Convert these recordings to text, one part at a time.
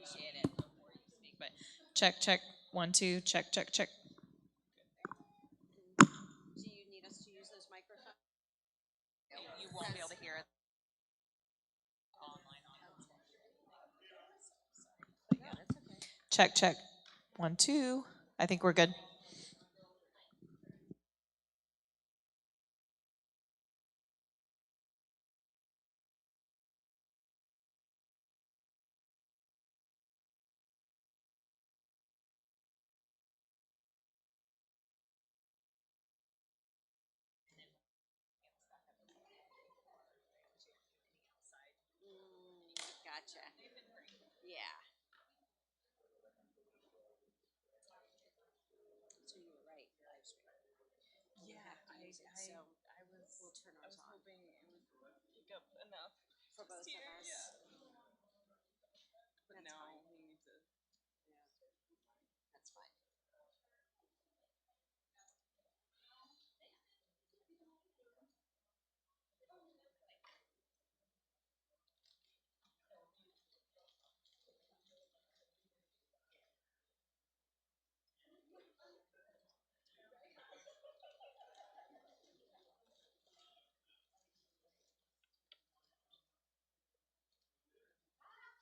appreciate it before you speak. But check, check, 1, 2, check, check, check. Do you need us to use those microphones? You won't be able to hear it online. But yeah, that's okay. Check, check, 1, 2. I think we're good. Gotcha. Yeah. So you were right. Live stream. Yeah, So we'll turn ours on hoping it would pick up enough for both of us. Yeah. But That's now fine. we need to. Yeah. That's fine.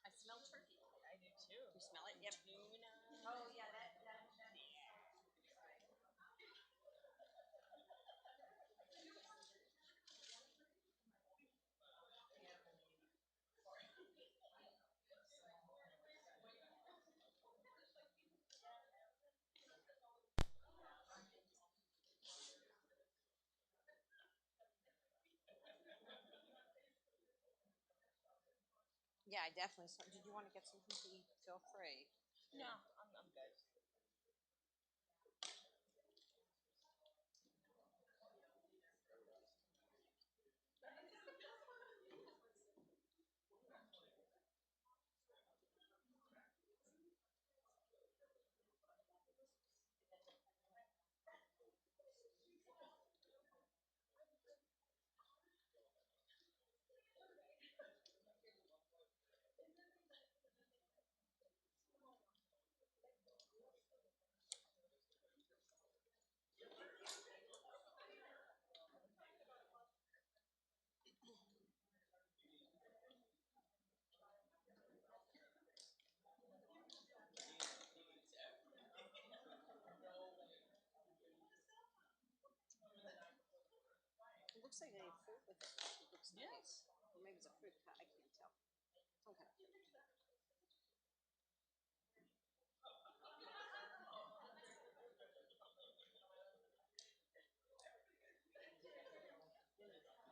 I smell turkey. I do too. You smell it? Yep. Tuna. Oh yeah, that. Yeah, I definitely. So, did you want to get something to eat? Feel free. No, I'm good. It looks like they have fruit with it. It looks nice. Or maybe it's a fruit pie. I can't tell. Some kind of fruit.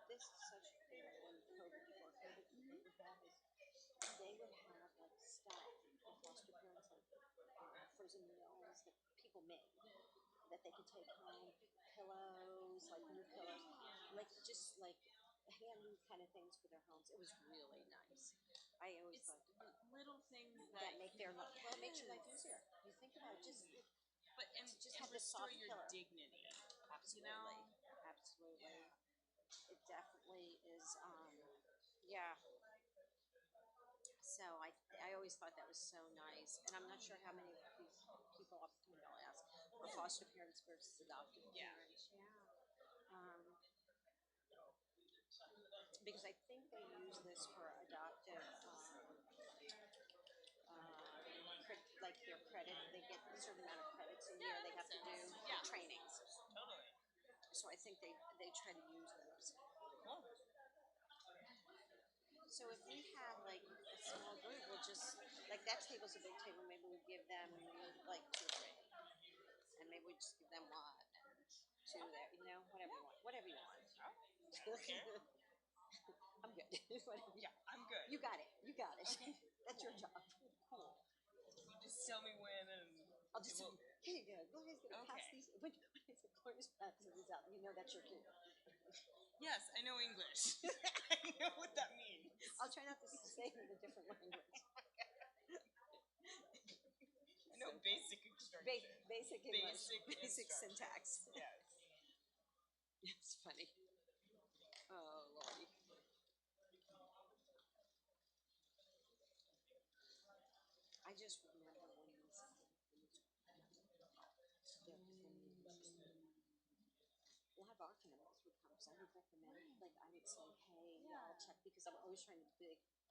This is such when COVID, before COVID, they would have like stuff for foster parents, like frozen meals that people made that they could take home, pillows, like new pillows, like just like handy kind of things for their homes. It was really nice. I always thought Little things that make their life, well, it makes your life easier. You think about it, but and just and have the restore soft your pillow. dignity. Absolutely, absolutely. It definitely is. Yeah. So I always thought that was so nice, and I'm not sure how many of these people often will ask for foster parents versus adoptive parents. Yeah. Because I think they use this for adoptive, like their credit. They get a certain amount of credits a year. They have to do trainings. Totally. So I think they try to use those. Cool. So if we have like a small group, we'll just like that table's a big table. Maybe we give them like 2 or 3, and maybe we just give them 1 and 2 there. You know, whatever you want. Whatever you want. Okay. I'm good. Whatever. Yeah, I'm good. You got it. You got it. Okay. That's your job. Cool. You just tell me when and I'll just tell you, here you go. Gloria's gonna pass Okay. these. When Gloria's passing these out, you know that's your cue. Yes, I know English. I know what that means. I'll try not to say it in a different language. I know So basic instructions. basic English, basic instructions. syntax. Yes. It's funny. Oh lordy. just remember when these their families just a lot of our families would come, so I would recommend, like, I would say, hey, I'll check, because I'm always trying to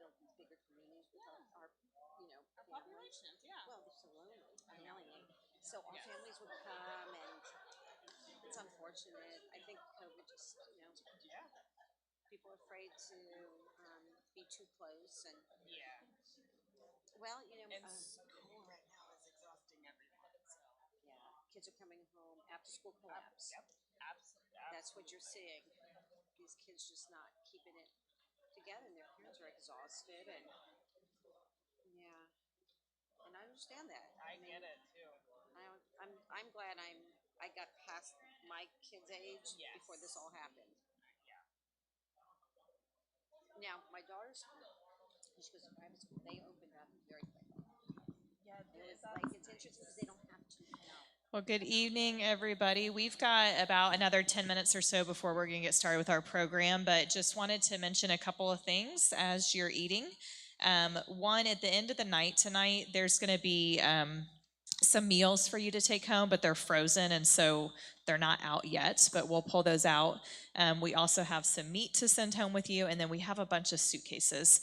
build these bigger communities with our Our family. populations, yeah. Well, they're so lonely and alienate. So our families would come, and it's unfortunate. I think COVID just, Yeah. people are afraid to be too close, and Yeah. well, And school right now is exhausting everyone. So. yeah, kids are coming home after school collapse. Yep. Absolutely. That's what you're seeing. These kids just not keeping it together, and their parents are exhausted, and yeah, and I understand that. I get it too. I'm glad I got past my kid's age Yes. before this all happened. Yeah. Now my daughter's school, she goes to private school. They opened up very quickly. Yeah. It was like it's interesting because they don't have to. Well, good evening, everybody. We've got about another 10 minutes or so before we're going to get started with our program, but just wanted to mention a couple of things as you're eating. One, at the end of the night tonight, there's going to be some meals for you to take home, but they're frozen, and so they're not out yet, but we'll pull those out. We also have some meat to send home with you, and then we have a bunch of suitcases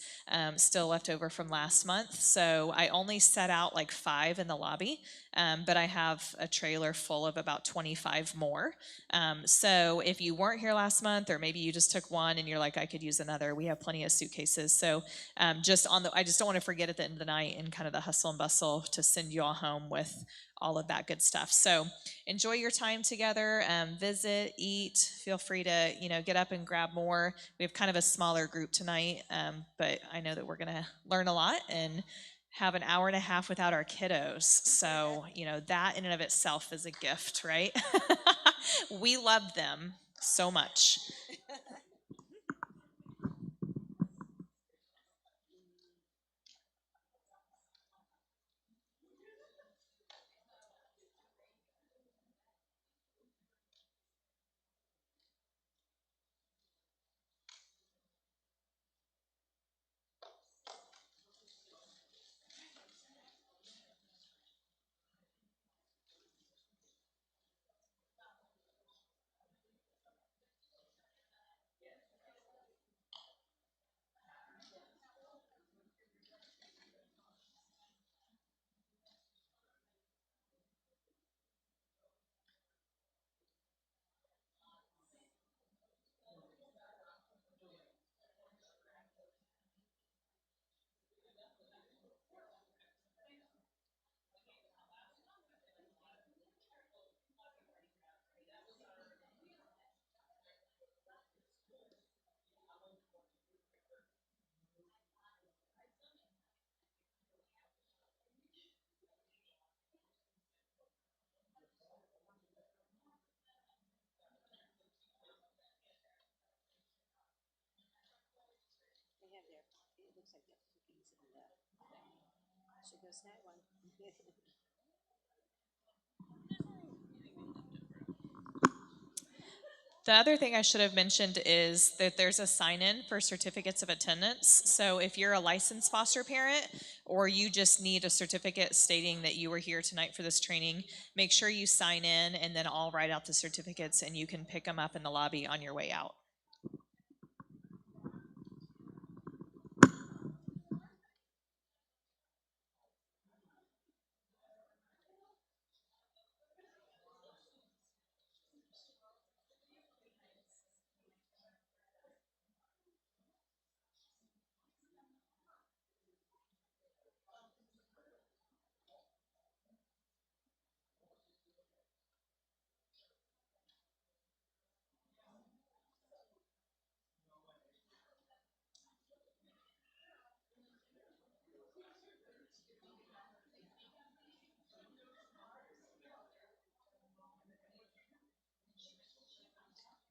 still left over from last month. So I only set out like 5 in the lobby, but I have a trailer full of about 25 more. So if you weren't here last month, or maybe you just took one and you're like, I could use another, we have plenty of suitcases. So I just don't want to forget at the end of the night and kind of the hustle and bustle to send you all home with all of that good stuff. So enjoy your time together, visit, eat, feel free to, get up and grab more. We have kind of a smaller group tonight, but I know that we're going to learn a lot and have an hour and a half without our kiddos. So, that in and of itself is a gift, right? We love them so much. They have their. It looks like their cookies in the. Should go snag one. The other thing I should have mentioned is that there's a sign-in for certificates of attendance. So if you're a licensed foster parent or you just need a certificate stating that you were here tonight for this training, make sure you sign in, and then I'll write out the certificates and you can pick them up in the lobby on your way out.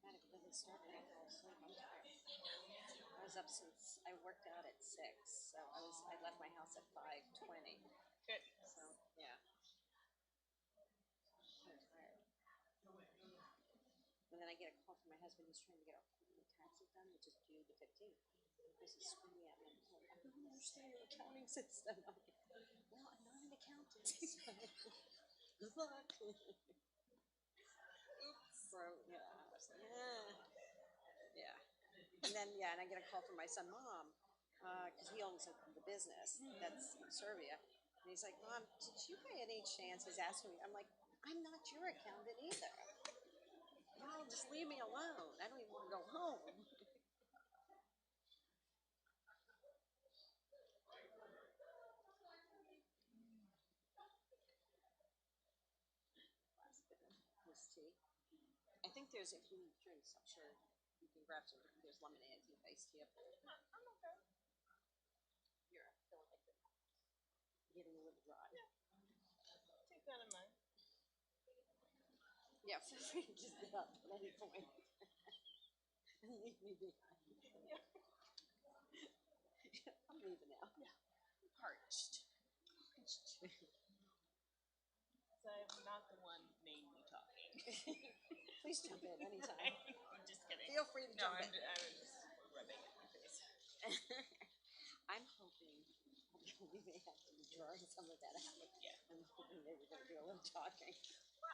Man, if it doesn't start, I fall asleep. I'm tired. I was up since I worked out at 6, so I left my house at 5:20. Good. So yeah, I'm tired. And then I get a call from my husband. He's trying to get the taxes done, which is due the 15th. Because he's screaming at me. I don't understand your accounting system. I'm like, well, I'm not accountants. Good luck. So, yeah, I was like, yeah. And then, and I get a call from my son, Mom, because he owns the business that's in Serbia. And he's like, Mom, did you by any chance, he's asking me, I'm like, I'm not your accountant either. No, just leave me alone. I don't even want to go home. Last bit of this tea. I think there's, if you need drinks, I'm sure you can grab some. There's lemonade and iced tea up there. I'm okay. You're feeling like you're getting a little dry. Yeah. Take that in mind. Yeah, feel free to just get up at any point and leave me behind. Yeah. I'm leaving now. Yeah. Parched. So I'm not the one mainly talking. Please jump in anytime. I'm just kidding. Feel free to jump in. I'm just rubbing it in my face. I'm hoping we may have to be drawing some of that out. Yeah. I'm hoping they were going to do a little talking.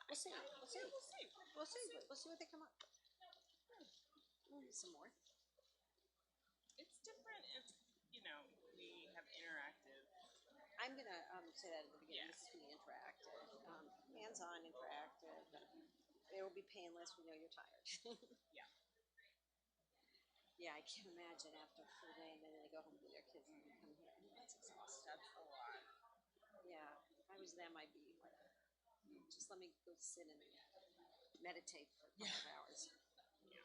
We'll see. We'll see. We'll see. We'll see. We'll see what they come up with. Some more. It's different if, we have interactive. I'm gonna say that at the beginning. Yeah. This is gonna be interactive, hands-on, interactive. It will be painless. We know you're tired. Yeah. Yeah, I can't imagine after a full day and then they go home to their kids and they come here. That's exhausting. That's a lot. Yeah, if I was them, I'd be like, just let me go sit and meditate for a couple of hours. Yeah.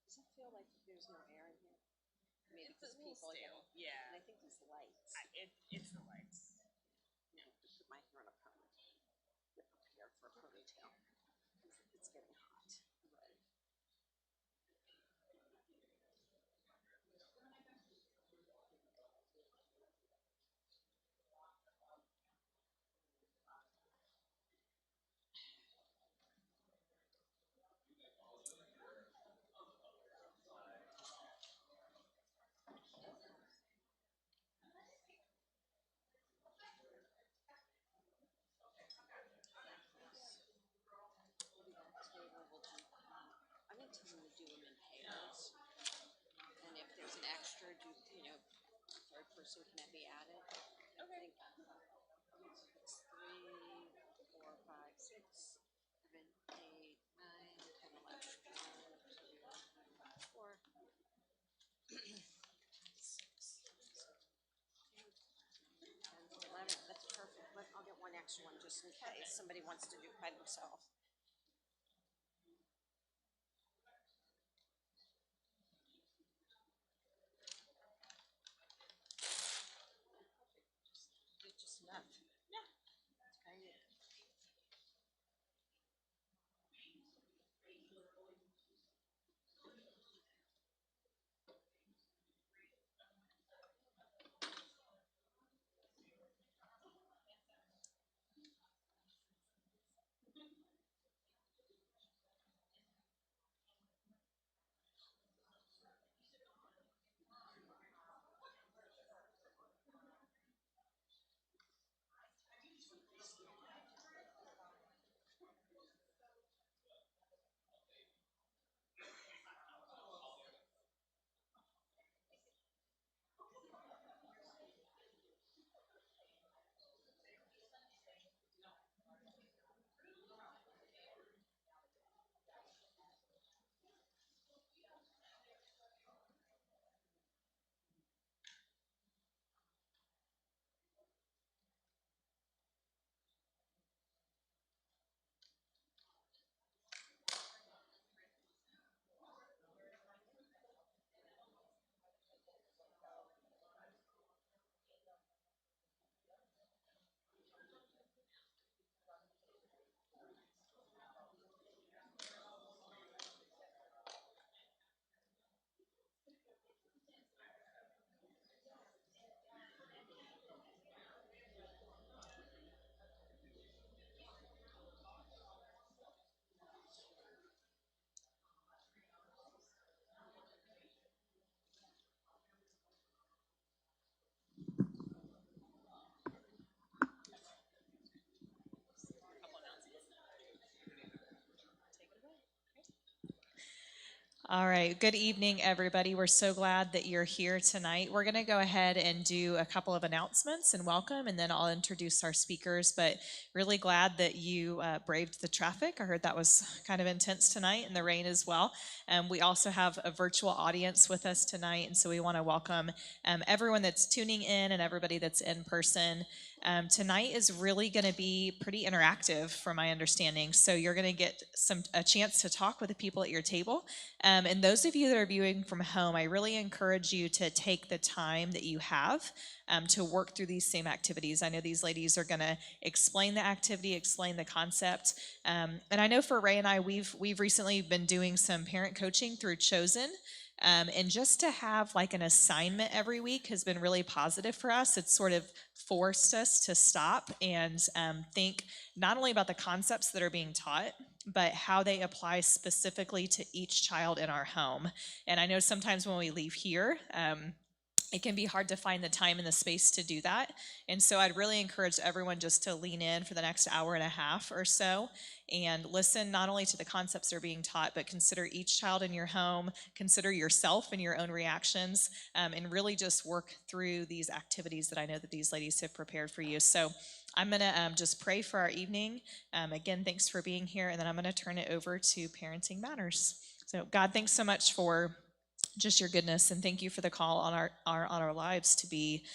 Does it feel like there's no air in here? Maybe It's a because little people stale. are Yeah. and I think these lights. It's the lights. Put my hair in a pony. Get prepared for a ponytail. It's getting hot. I'm ready. I'm going to tell them to do them in pairs. And if there's an extra, third person can be added. Okay. I think it's 3, 4, 5, 6, 7, 8, 9, 10, 11, 12, 4, 6, 10, 11. That's perfect. I'll get one extra one just in case somebody wants to do it by themselves. Just enough. Yeah. That's kind of it. All right, good evening, everybody. We're so glad that you're here tonight. We're going to go ahead and do a couple of announcements and welcome, and then I'll introduce our speakers. But really glad that you braved the traffic. I heard that was kind of intense tonight, and the rain as well. We also have a virtual audience with us tonight, and so we want to welcome everyone that's tuning in and everybody that's in person. Tonight is really going to be pretty interactive, from my understanding. So you're going to get a chance to talk with the people at your table. And those of you that are viewing from home, I really encourage you to take the time that you have to work through these same activities. I know these ladies are going to explain the activity, explain the concept. And I know for Ray and I, we've recently been doing some parent coaching through Chosen. And just to have like an assignment every week has been really positive for us. It's sort of forced us to stop and think not only about the concepts that are being taught, but how they apply specifically to each child in our home. And I know sometimes when we leave here, it can be hard to find the time and the space to do that. And so I'd really encourage everyone just to lean in for the next hour and a half or so and listen not only to the concepts that are being taught, but consider each child in your home, consider yourself and your own reactions, and really just work through these activities that I know that these ladies have prepared for you. So I'm going to just pray for our evening. Again, thanks for being here, and then I'm going to turn it over to Parenting Matters. So God, thanks so much for just your goodness, and thank you for the call on our lives to be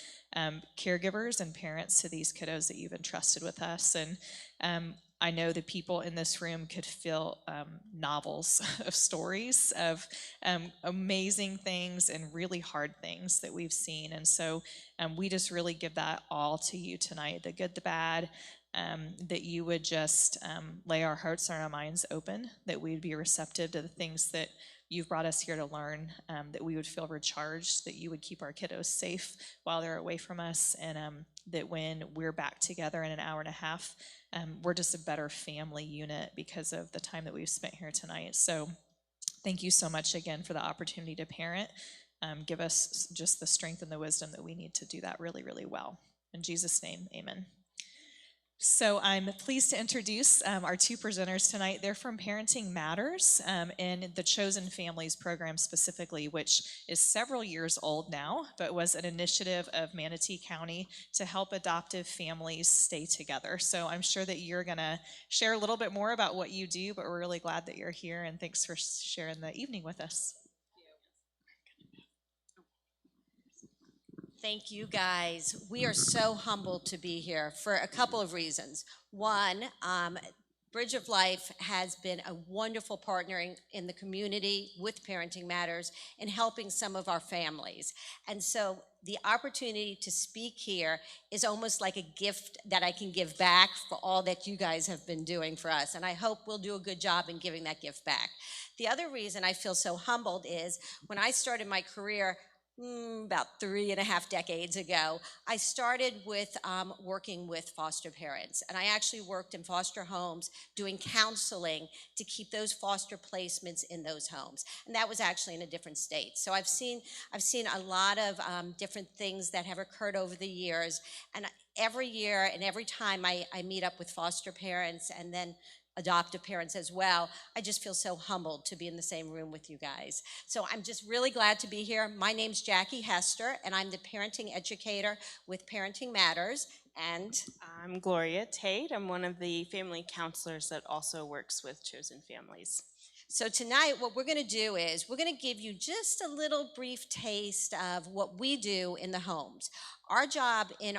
caregivers and parents to these kiddos that you've entrusted with us. And I know the people in this room could fill novels of stories of amazing things and really hard things that we've seen. And so we just really give that all to you tonight, the good, the bad, that you would just lay our hearts and our minds open, that we'd be receptive to the things that you've brought us here to learn, that we would feel recharged, that you would keep our kiddos safe while they're away from us, and that when we're back together in an hour and a half, we're just a better family unit because of the time that we've spent here tonight. So thank you so much again for the opportunity to parent. Give us just the strength and the wisdom that we need to do that really, really well. In Jesus' name, amen. So I'm pleased to introduce our two presenters tonight. They're from Parenting Matters and the Chosen Families program specifically, which is several years old now, but was an initiative of Manatee County to help adoptive families stay together. So I'm sure that you're going to share a little bit more about what you do, but we're really glad that you're here, and thanks for sharing the evening with us. Thank you, guys. We are so humbled to be here for a couple of reasons. One, Bridge of Life has been a wonderful partnering in the community with Parenting Matters in helping some of our families. And so the opportunity to speak here is almost like a gift that I can give back for all that you guys have been doing for us. And I hope we'll do a good job in giving that gift back. The other reason I feel so humbled is when I started my career about 3.5 decades ago, I started with working with foster parents. And I actually worked in foster homes doing counseling to keep those foster placements in those homes. And that was actually in a different state. So I've seen a lot of different things that have occurred over the years. And every year and every time I meet up with foster parents and then adoptive parents as well, I just feel so humbled to be in the same room with you guys. So I'm just really glad to be here. My name's Jackie Hester, and I'm the parenting educator with Parenting Matters. And I'm Gloria Tate. I'm one of the family counselors that also works with Chosen Families. So tonight, what we're going to do is we're going to give you just a little brief taste of what we do in the homes. Our job in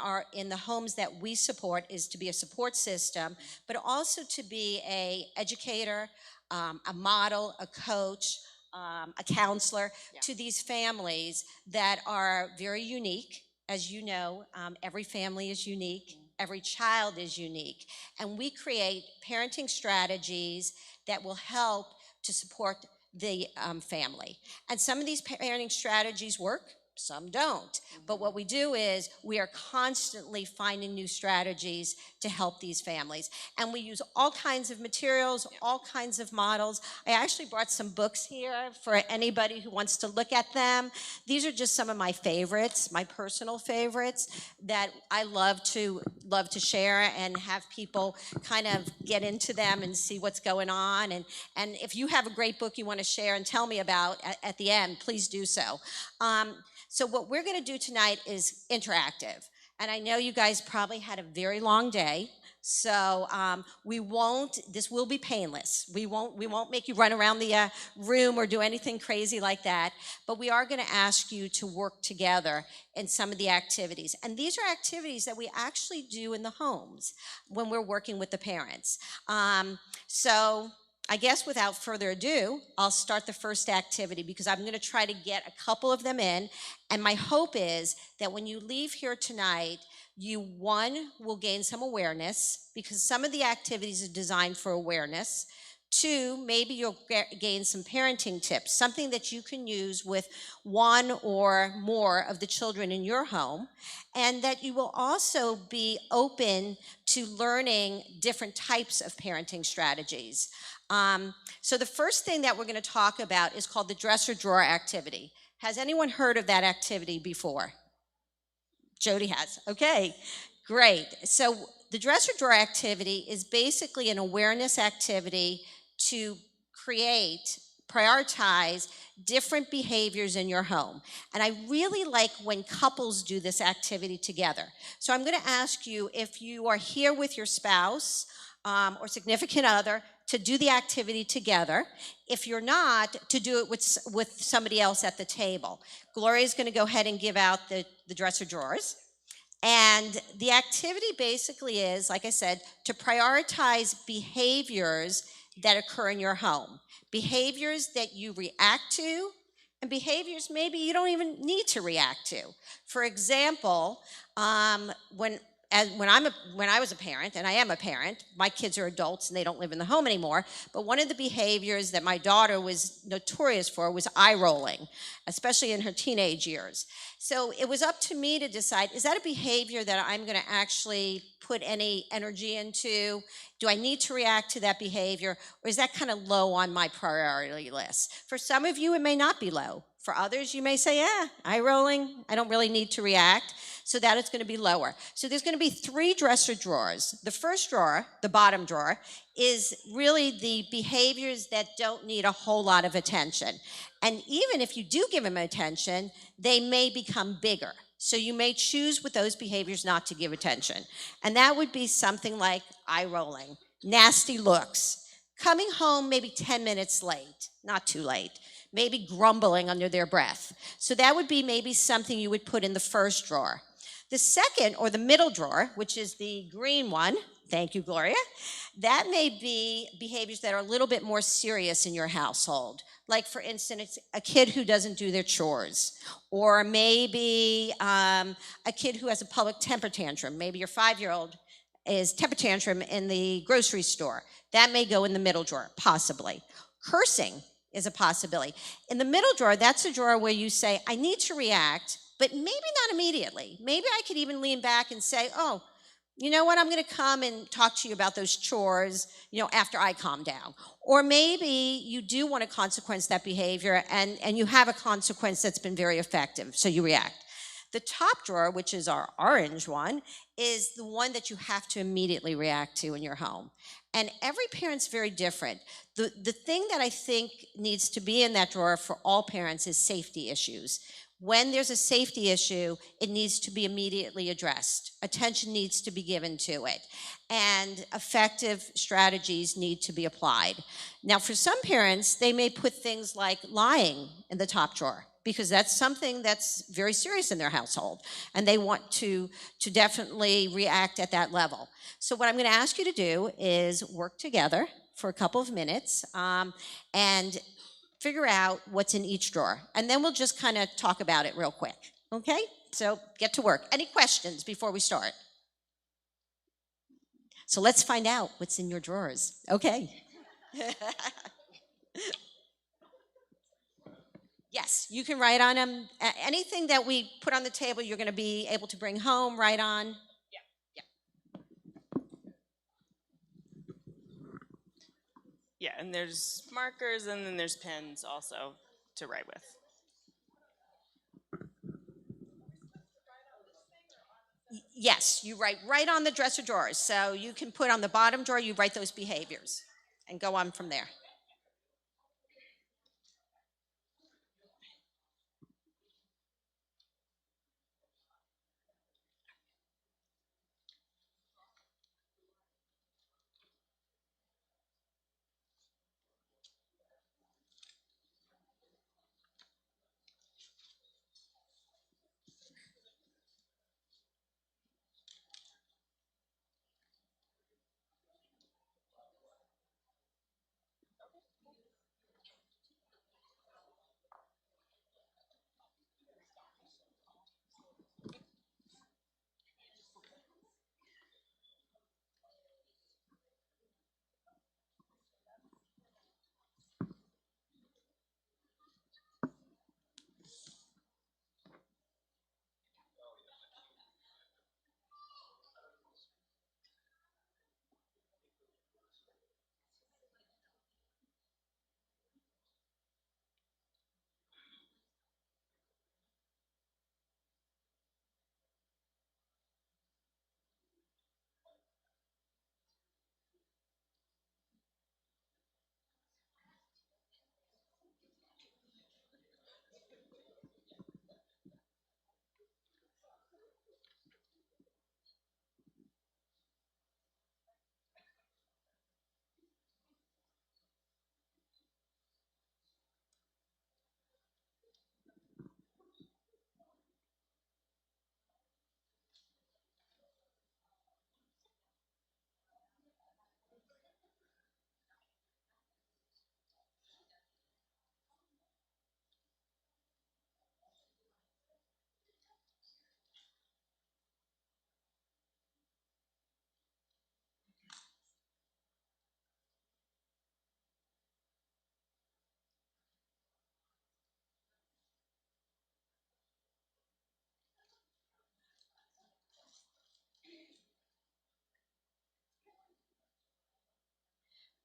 the homes that we support is to be a support system, but also to be an educator, a model, a coach, a counselor to these families that are very unique. As you know, every family is unique. Every child is unique. And we create parenting strategies that will help to support the family. And some of these parenting strategies work, some don't. But what we do is we are constantly finding new strategies to help these families. And we use all kinds of materials, all kinds of models. I actually brought some books here for anybody who wants to look at them. These are just some of my favorites, my personal favorites, that I love to love to share and have people kind of get into them and see what's going on. And if you have a great book you want to share and tell me about at the end, please do so. So what we're going to do tonight is interactive. And I know you guys probably had a very long day. So this will be painless. We won't make you run around the room or do anything crazy like that. But we are going to ask you to work together in some of the activities. And these are activities that we actually do in the homes when we're working with the parents. So I guess without further ado, I'll start the first activity because I'm going to try to get a couple of them in. And my hope is that when you leave here tonight, you, one, will gain some awareness because some of the activities are designed for awareness. Two, maybe you'll gain some parenting tips, something that you can use with one or more of the children in your home, and that you will also be open to learning different types of parenting strategies. So the first thing that we're going to talk about is called the dresser drawer activity. Has anyone heard of that activity before? Jody has. Okay, great. So the dresser drawer activity is basically an awareness activity to prioritize different behaviors in your home. And I really like when couples do this activity together. So I'm going to ask you, if you are here with your spouse or significant other, to do the activity together. If you're not, to do it with somebody else at the table. Gloria's going to go ahead and give out the dresser drawers. And the activity basically is, like I said, to prioritize behaviors that occur in your home. Behaviors that you react to, and behaviors maybe you don't even need to react to. For example, when I was a parent, and I am a parent, my kids are adults and they don't live in the home anymore, but one of the behaviors that my daughter was notorious for was eye rolling, especially in her teenage years. So it was up to me to decide, is that a behavior that I'm going to actually put any energy into? Do I need to react to that behavior, or is that kind of low on my priority list? For some of you, it may not be low. For others, you may say, eye rolling, I don't really need to react. So that is going to be lower. So there's going to be 3 dresser drawers. The first drawer, the bottom drawer, is really the behaviors that don't need a whole lot of attention. And even if you do give them attention, they may become bigger. So you may choose with those behaviors not to give attention. And that would be something like eye rolling, nasty looks, coming home maybe 10 minutes late, not too late, maybe grumbling under their breath. So that would be maybe something you would put in the first drawer. The second, or the middle drawer, which is the green one, thank you, Gloria, that may be behaviors that are a little bit more serious in your household. Like, for instance, a kid who doesn't do their chores, or maybe a kid who has a public temper tantrum. Maybe your 5-year-old is temper tantrum in the grocery store. That may go in the middle drawer, possibly. Cursing is a possibility. In the middle drawer, that's a drawer where you say, I need to react, but maybe not immediately. Maybe I could even lean back and say, oh, you know what, I'm going to come and talk to you about those chores, after I calm down. Or maybe you do want to consequence that behavior and you have a consequence that's been very effective, so you react. The top drawer, which is our orange one, is the one that you have to immediately react to in your home. And every parent's very different. The thing that I think needs to be in that drawer for all parents is safety issues. When there's a safety issue, it needs to be immediately addressed. Attention needs to be given to it. And effective strategies need to be applied. Now, for some parents, they may put things like lying in the top drawer, because that's something that's very serious in their household, and they want to definitely react at that level. So what I'm going to ask you to do is work together for a couple of minutes and figure out what's in each drawer, and then we'll just kind of talk about it real quick, okay? So get to work. Any questions before we start? So let's find out what's in your drawers, okay? Yes, you can write on them. Anything that we put on the table, you're going to be able to bring home, write on. Yeah, and there's markers and then there's pens also to write with. Yes, you write right on the dresser drawers. So you can put on the bottom drawer, you write those behaviors and go on from there.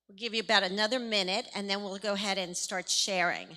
We'll give you about another minute and then we'll go ahead and start sharing.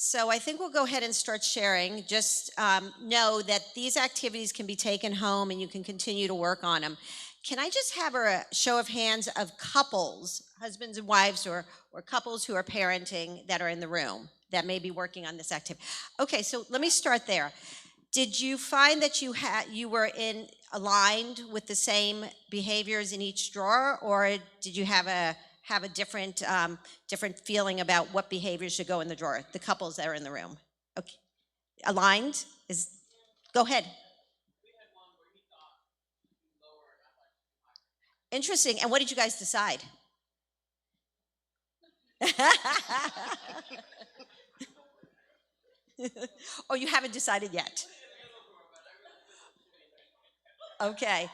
So I think we'll go ahead and start sharing. Just know that these activities can be taken home and you can continue to work on them. Can I just have a show of hands of couples, husbands and wives, or couples who are parenting that are in the room that may be working on this activity? Okay, so let me start there. Did you find that you were aligned with the same behaviors in each drawer, or did you have a different different feeling about what behaviors should go in the drawer? The couples that are in the room, okay, aligned is. Go ahead. Interesting. And what did you guys decide? Or you haven't decided yet? Okay.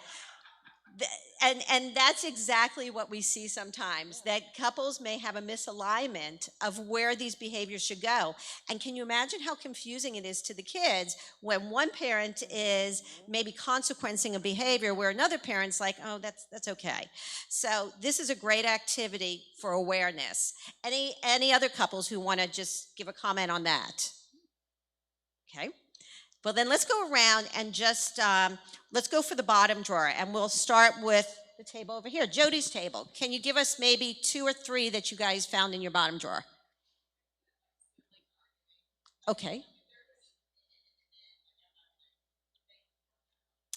And that's exactly what we see sometimes, that couples may have a misalignment of where these behaviors should go. And can you imagine how confusing it is to the kids when one parent is maybe consequencing a behavior where another parent's like, oh, that's okay. So this is a great activity for awareness. Any other couples who want to just give a comment on that? Okay. Well, then let's go around and just let's go for the bottom drawer, and we'll start with the table over here, Jody's table. Can you give us maybe 2 or 3 that you guys found in your bottom drawer? Okay.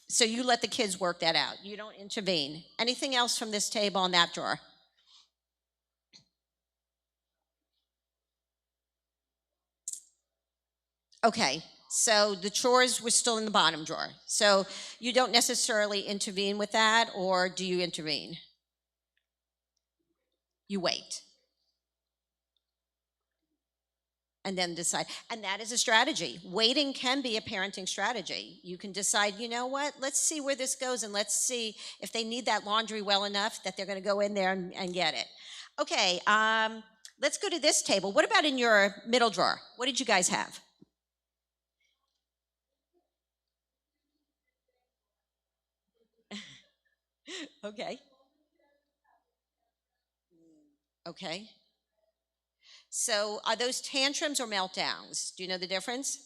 So you let the kids work that out. You don't intervene. Anything else from this table in that drawer? Okay. So the chores were still in the bottom drawer. So you don't necessarily intervene with that, or do you intervene? You wait. and then decide. And that is a strategy. Waiting can be a parenting strategy. You can decide, you know what, let's see where this goes, and let's see if they need that laundry well enough that they're going to go in there and get it. Okay, let's go to this table. What about in your middle drawer? What did you guys have? Okay. Okay. So are those tantrums or meltdowns? Do you know the difference?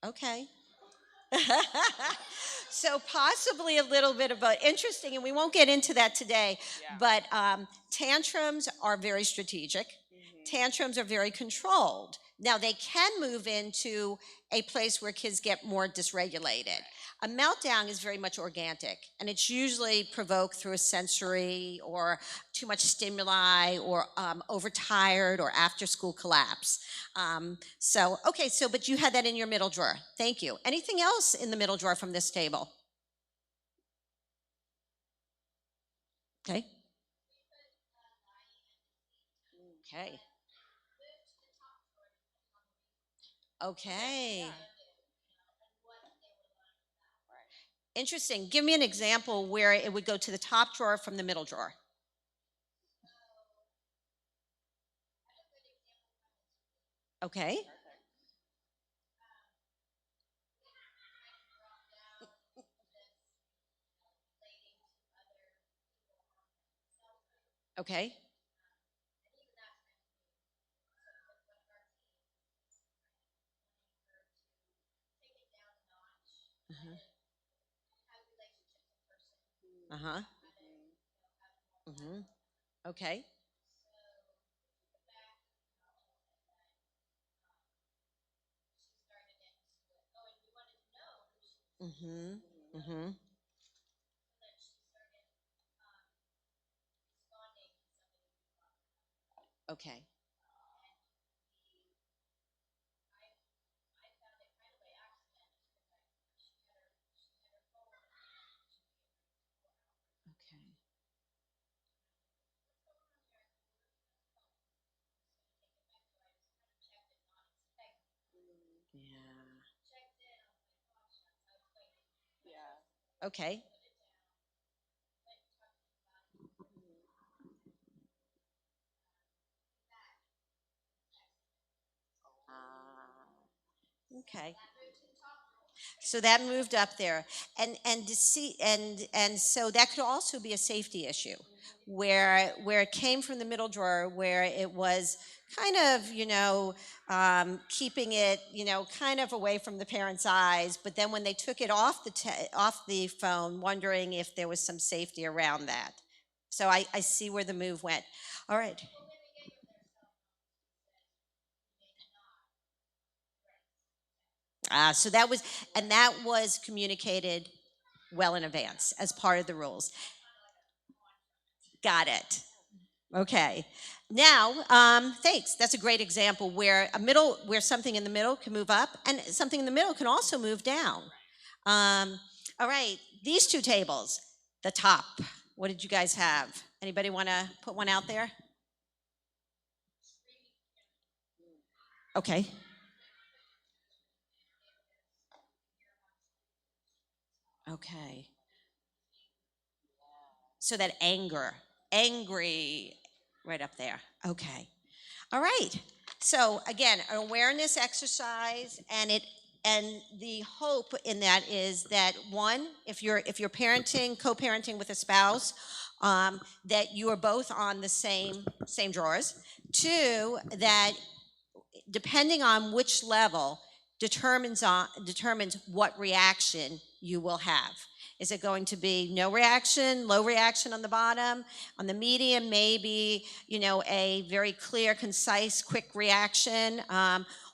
Okay. So possibly a little bit of both. Interesting, and we won't get into that today, but tantrums are very strategic. Tantrums are very controlled. Now, they can move into a place where kids get more dysregulated. A meltdown is very much organic, and it's usually provoked through a sensory or too much stimuli or overtired or after school collapse. Okay, but you had that in your middle drawer. Thank you. Anything else in the middle drawer from this table? Okay. Okay. Okay. Interesting. Give me an example where it would go to the top drawer from the middle drawer. Okay. Okay. Uh-huh. Mm-hmm. Okay. Mm-hmm. Mm-hmm. Okay. Okay. Yeah. Okay. Okay. So that moved up there, and to see, and so that could also be a safety issue, where it came from the middle drawer, where it was kind of keeping it kind of away from the parents' eyes, but then when they took it off off the phone, wondering if there was some safety around that. So I see where the move went. All right. So that was communicated well in advance as part of the rules. Got it. Okay. Now, thanks. That's a great example where something in the middle can move up, and something in the middle can also move down. All right, these two tables, the top. What did you guys have? Anybody want to put one out there? Okay. Okay. So that angry, right up there. Okay. All right. So again, an awareness exercise, and the hope in that is that, one, if you're parenting, co-parenting with a spouse, that you are both on the same drawers. Two, that depending on which level determines what reaction you will have. Is it going to be no reaction, low reaction on the bottom? On the medium, maybe a very clear, concise, quick reaction,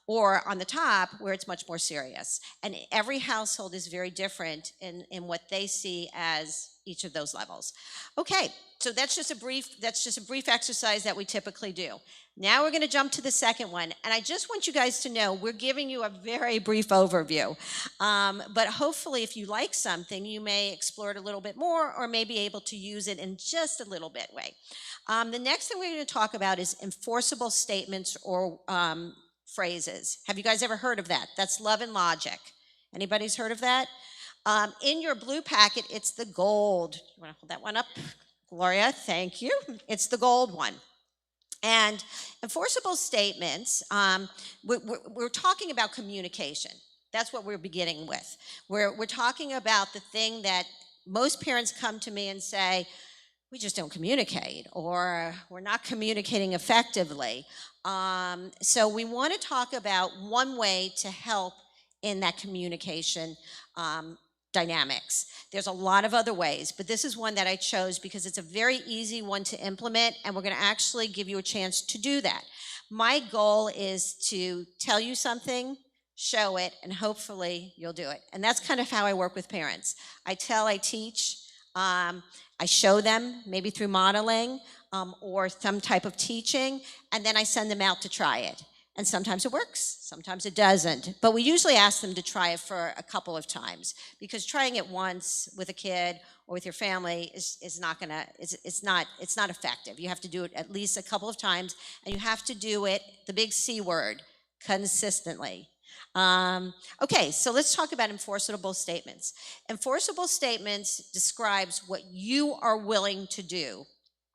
or on the top where it's much more serious. And every household is very different in what they see as each of those levels. Okay, so that's just a brief exercise that we typically do. Now we're going to jump to the second one, and I just want you guys to know we're giving you a very brief overview, but hopefully if you like something, you may explore it a little bit more or may be able to use it in just a little bit way. The next thing we're going to talk about is enforceable statements or phrases. Have you guys ever heard of that? That's love and logic. Anybody's heard of that? In your blue packet, it's the gold. You want to hold that one up? Gloria, thank you. It's the gold one. And enforceable statements, we're talking about communication. That's what we're beginning with. We're talking about the thing that most parents come to me and say, we just don't communicate, or we're not communicating effectively. So we want to talk about one way to help in that communication dynamics. There's a lot of other ways, but this is one that I chose because it's a very easy one to implement, and we're going to actually give you a chance to do that. My goal is to tell you something, show it, and hopefully you'll do it. And that's kind of how I work with parents. I tell, I teach, I show them, maybe through modeling or some type of teaching, and then I send them out to try it. And sometimes it works, sometimes it doesn't. But we usually ask them to try it for a couple of times, because trying it once with a kid or with your family is not gonna, it's not effective. You have to do it at least a couple of times, and you have to do it, the big C word, consistently. Okay, so let's talk about enforceable statements. Enforceable statements describes what you are willing to do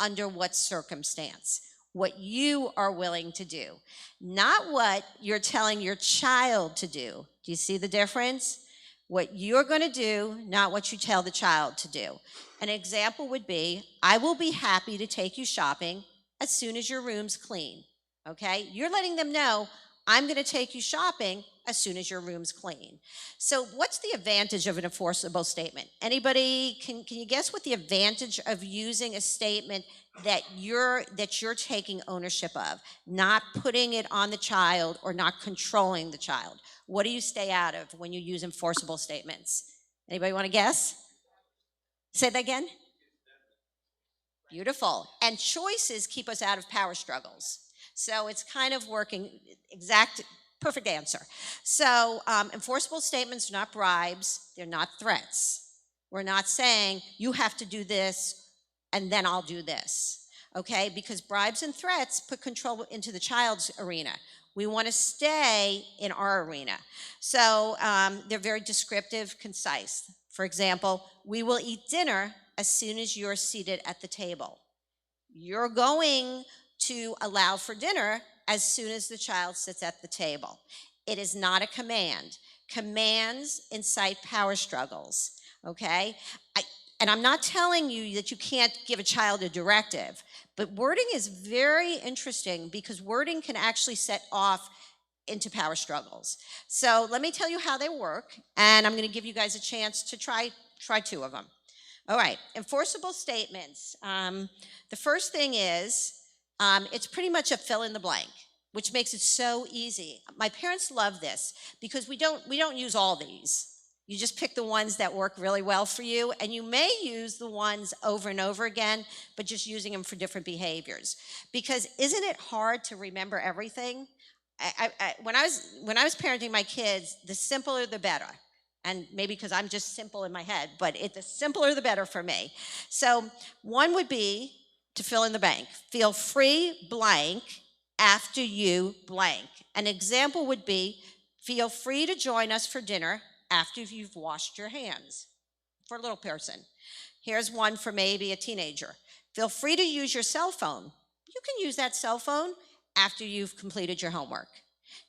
under what circumstance. What you are willing to do, not what you're telling your child to do. Do you see the difference? What you're going to do, not what you tell the child to do. An example would be, I will be happy to take you shopping as soon as your room's clean. Okay? You're letting them know, I'm going to take you shopping as soon as your room's clean. So what's the advantage of an enforceable statement? Anybody, can you guess what the advantage of using a statement that you're taking ownership of, not putting it on the child or not controlling the child? What do you stay out of when you use enforceable statements? Anybody want to guess? Say that again. Beautiful. And choices keep us out of power struggles. So it's kind of working perfect answer. So enforceable statements are not bribes, they're not threats. We're not saying you have to do this and then I'll do this, okay? Because bribes and threats put control into the child's arena. We want to stay in our arena. So they're very descriptive, concise. For example, we will eat dinner as soon as you're seated at the table. You're going to allow for dinner as soon as the child sits at the table. It is not a command. Commands incite power struggles, okay? And I'm not telling you that you can't give a child a directive, but wording is very interesting because wording can actually set off into power struggles. So let me tell you how they work, and I'm going to give you guys a chance to try two of them. All right, enforceable statements. The first thing is, it's pretty much a fill in the blank, which makes it so easy. My parents love this because we don't use all these. You just pick the ones that work really well for you, and you may use the ones over and over again, but just using them for different behaviors. Because isn't it hard to remember everything? When I was parenting my kids, the simpler the better. And maybe because I'm just simple in my head, but the simpler the better for me. So one would be to fill in the blank. Feel free blank after you blank. An example would be, feel free to join us for dinner after you've washed your hands, for a little person. Here's one for maybe a teenager. Feel free to use your cell phone. You can use that cell phone after you've completed your homework.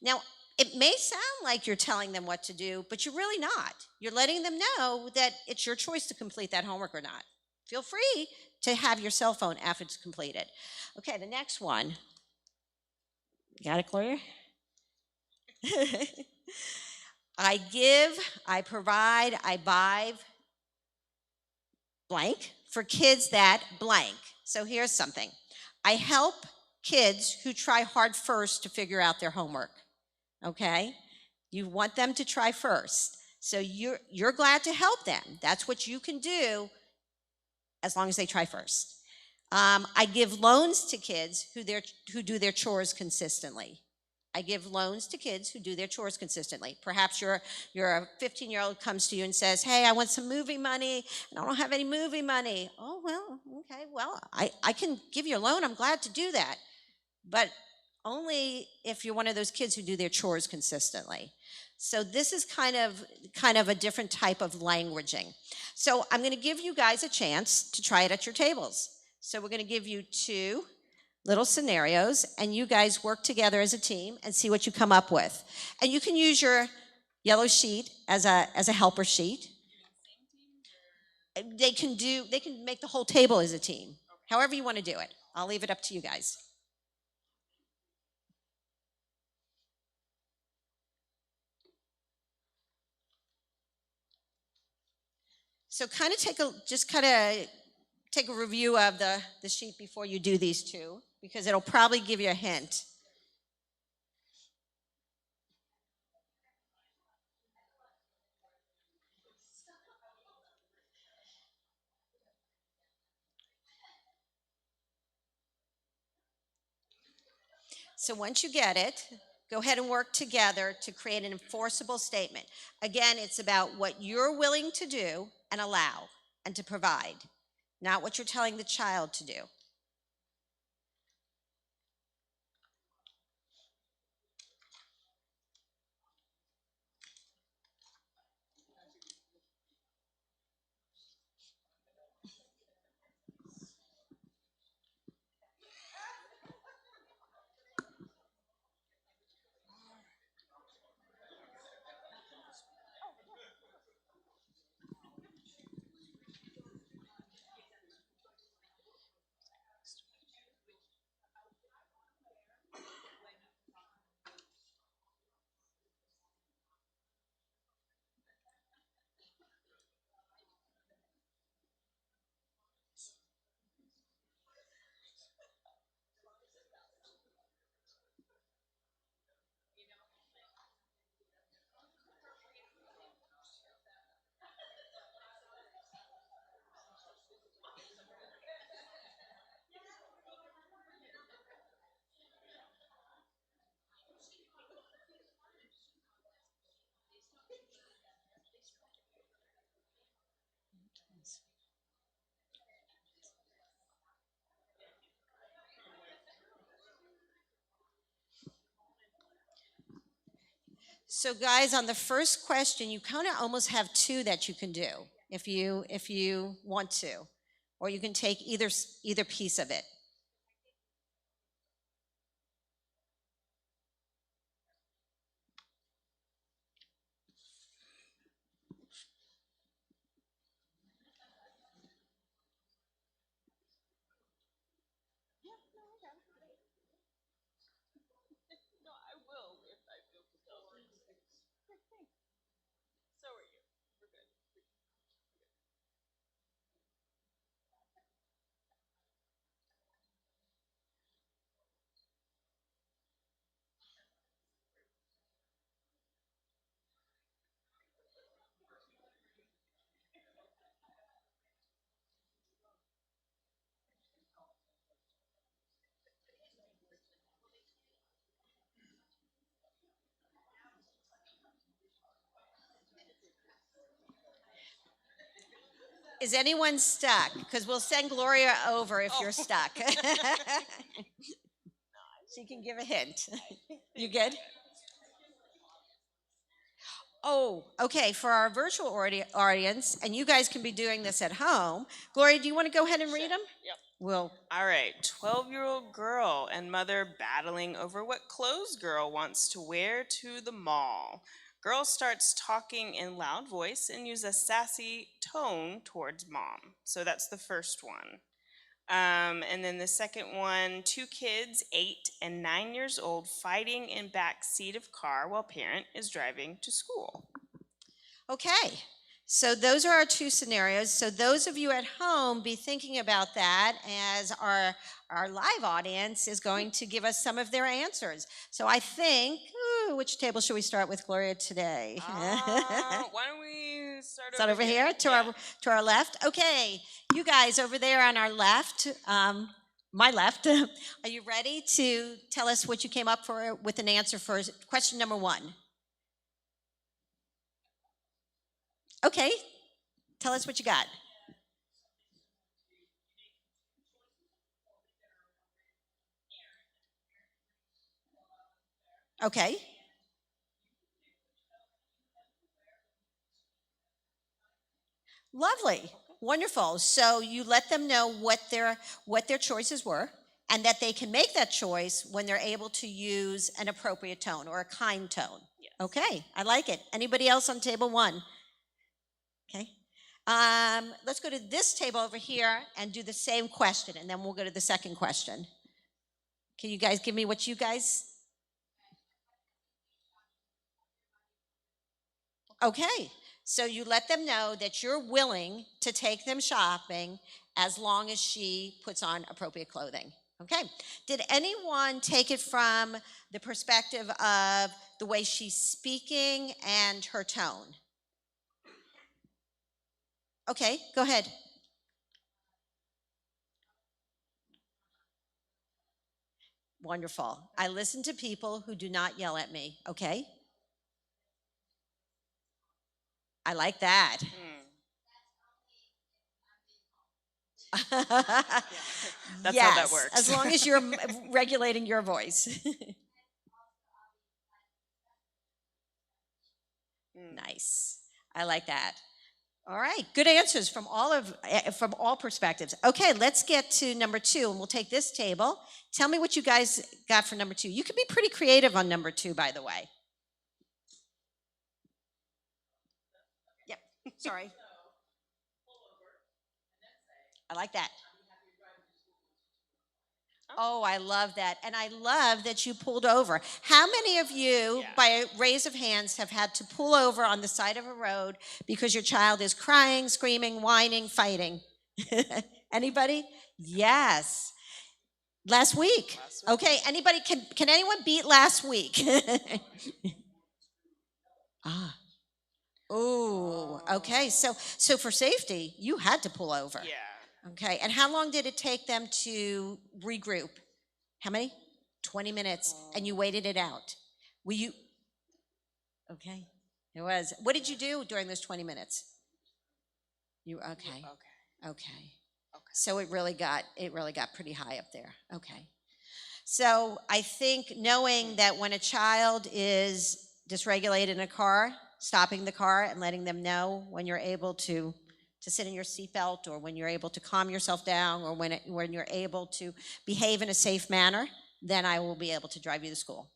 Now, it may sound like you're telling them what to do, but you're really not. You're letting them know that it's your choice to complete that homework or not. Feel free to have your cell phone after it's completed. Okay, the next one. You got it, Gloria? I give, I provide, I buy blank for kids that blank. So here's something. I help kids who try hard first to figure out their homework. Okay? You want them to try first. So you're glad to help them. That's what you can do as long as they try first. I give loans to kids who do their chores consistently. I give loans to kids who do their chores consistently. Perhaps you're a 15-year-old comes to you and says, hey, I want some movie money, and I don't have any movie money. Oh, well, okay, well, I can give you a loan. I'm glad to do that. But only if you're one of those kids who do their chores consistently. So this is kind of a different type of languaging. So I'm going to give you guys a chance to try it at your tables. So we're going to give you 2 little scenarios, and you guys work together as a team and see what you come up with. And you can use your yellow sheet as a helper sheet. They can make the whole table as a team. However you want to do it. I'll leave it up to you guys. So take a review of the sheet before you do these 2, because it'll probably give you a hint. So once you get it, go ahead and work together to create an enforceable statement. Again, it's about what you're willing to do and allow and to provide, not what you're telling the child to do. So guys, on the first question, you kind of almost have 2 that you can do if you want to, or you can take either piece of it. Is anyone stuck? Because we'll send Gloria over if you're stuck. She can give a hint. You good? Oh, okay. For our virtual audience, and you guys can be doing this at home. Gloria, do you want to go ahead and read them? Yep. Well, All right, 12-year-old girl and mother battling over what clothes girl wants to wear to the mall. Girl starts talking in loud voice and use a sassy tone towards mom. So that's the first one. And then the second one, 2 kids, 8 and 9 years old, fighting in back seat of car while parent is driving to school. okay. So those are our 2 scenarios. So those of you at home, be thinking about that as our live audience is going to give us some of their answers. So I think, which table should we start with, Gloria, today? Why don't we Start over here to Yeah. our left. Okay, you guys over there on our left, my left. Are you ready to tell us what you came up for with an answer for question number 1? Okay, tell us what you got. Okay. Lovely. Wonderful. So you let them know what their choices were and that they can make that choice when they're able to use an appropriate tone or a kind tone. Yes. Okay, I like it. Anybody else on table 1? Okay. Let's go to this table over here and do the same question, and then we'll go to the second question. Can you guys give me what you guys? Okay. So you let them know that you're willing to take them shopping as long as she puts on appropriate clothing. Okay. Did anyone take it from the perspective of the way she's speaking and her tone? Okay, go ahead. Wonderful. I listen to people who do not yell at me. Okay. I like that. That's yes, how that works. As long as you're regulating your voice. Nice. I like that. All right, good answers from all perspectives. Okay, let's get to number 2, and we'll take this table. Tell me what you guys got for number 2. You can be pretty creative on number 2, by the way. Yep. Sorry. I like that. Oh, I love that. And I love that you pulled over. How many of you, by a raise of hands, have had to pull over on the side of a road because your child is crying, screaming, whining, fighting? Anybody? Yes. Last week. Okay, anybody, can anyone beat last week? Ah. Oh, okay. So for safety, you had to pull over. Yeah. Okay, and how long did it take them to regroup? How many? 20 minutes, and you waited it out. Were you? Okay, it was. What did you do during those 20 minutes? You okay? Okay. So it really got pretty high up there. Okay. So I think knowing that when a child is dysregulated in a car, stopping the car and letting them know when you're able to sit in your seatbelt, or when you're able to calm yourself down, or when you're able to behave in a safe manner, then I will be able to drive you to school.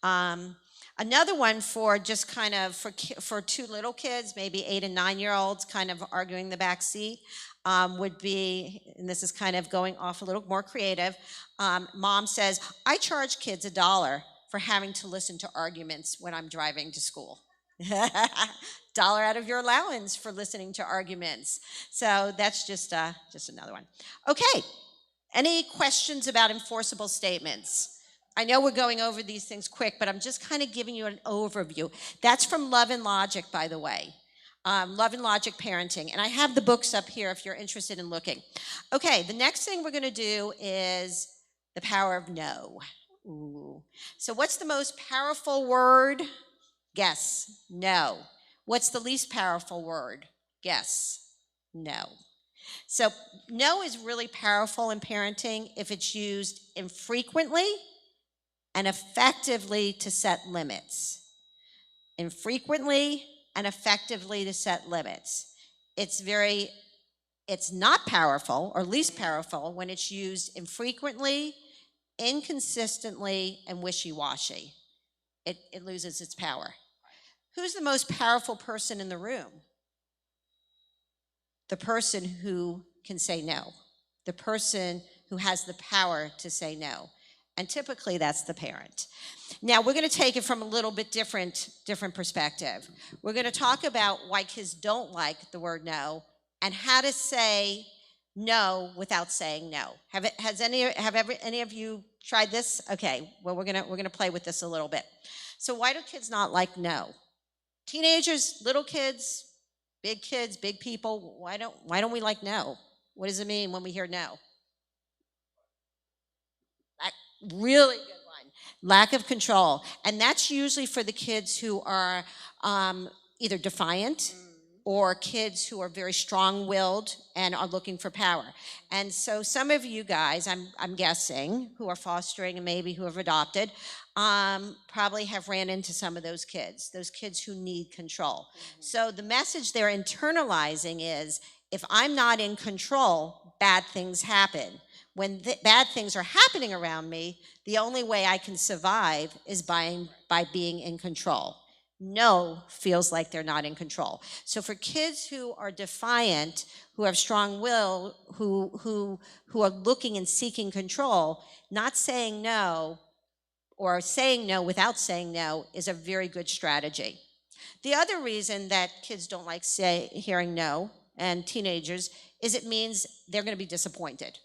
Another one for just kind of for 2 little kids, maybe 8 and 9-year-olds, kind of arguing the back seat, would be, and this is kind of going off a little more creative. Mom says, I charge kids $1 for having to listen to arguments when I'm driving to school. $1 out of your allowance for listening to arguments. So that's just another one. Okay. Any questions about enforceable statements? I know we're going over these things quick, but I'm just kind of giving you an overview. That's from Love and Logic, by the way. Love and Logic Parenting. And I have the books up here if you're interested in looking. Okay, the next thing we're going to do is the power of no. Ooh. So what's the most powerful word? Guess. No. What's the least powerful word? Guess. No. So no is really powerful in parenting if it's used infrequently and effectively to set limits. Infrequently and effectively to set limits. It's not powerful or least powerful when it's used infrequently, inconsistently, and wishy-washy. It loses its power. Who's the most powerful person in the room? The person who can say no. The person who has the power to say no. And typically that's the parent. Now we're going to take it from a little bit different perspective. We're going to talk about why kids don't like the word no and how to say no without saying no. Have any of you tried this? Okay, well we're going to play with this a little bit. So why do kids not like no? Teenagers, little kids, big kids, big people, why don't we like no? What does it mean when we hear no? Really good one. Lack of control. And that's usually for the kids who are either defiant or kids who are very strong-willed and are looking for power. And so some of you guys, I'm guessing, who are fostering and maybe who have adopted, probably have ran into some of those kids who need control. So the message they're internalizing is, if I'm not in control, bad things happen. When bad things are happening around me, the only way I can survive is by being in control. No feels like they're not in control. So for kids who are defiant, who have strong will, who are looking and seeking control, not saying no or saying no without saying no is a very good strategy. The other reason that kids don't like hearing no, and teenagers, is it means they're going to be disappointed.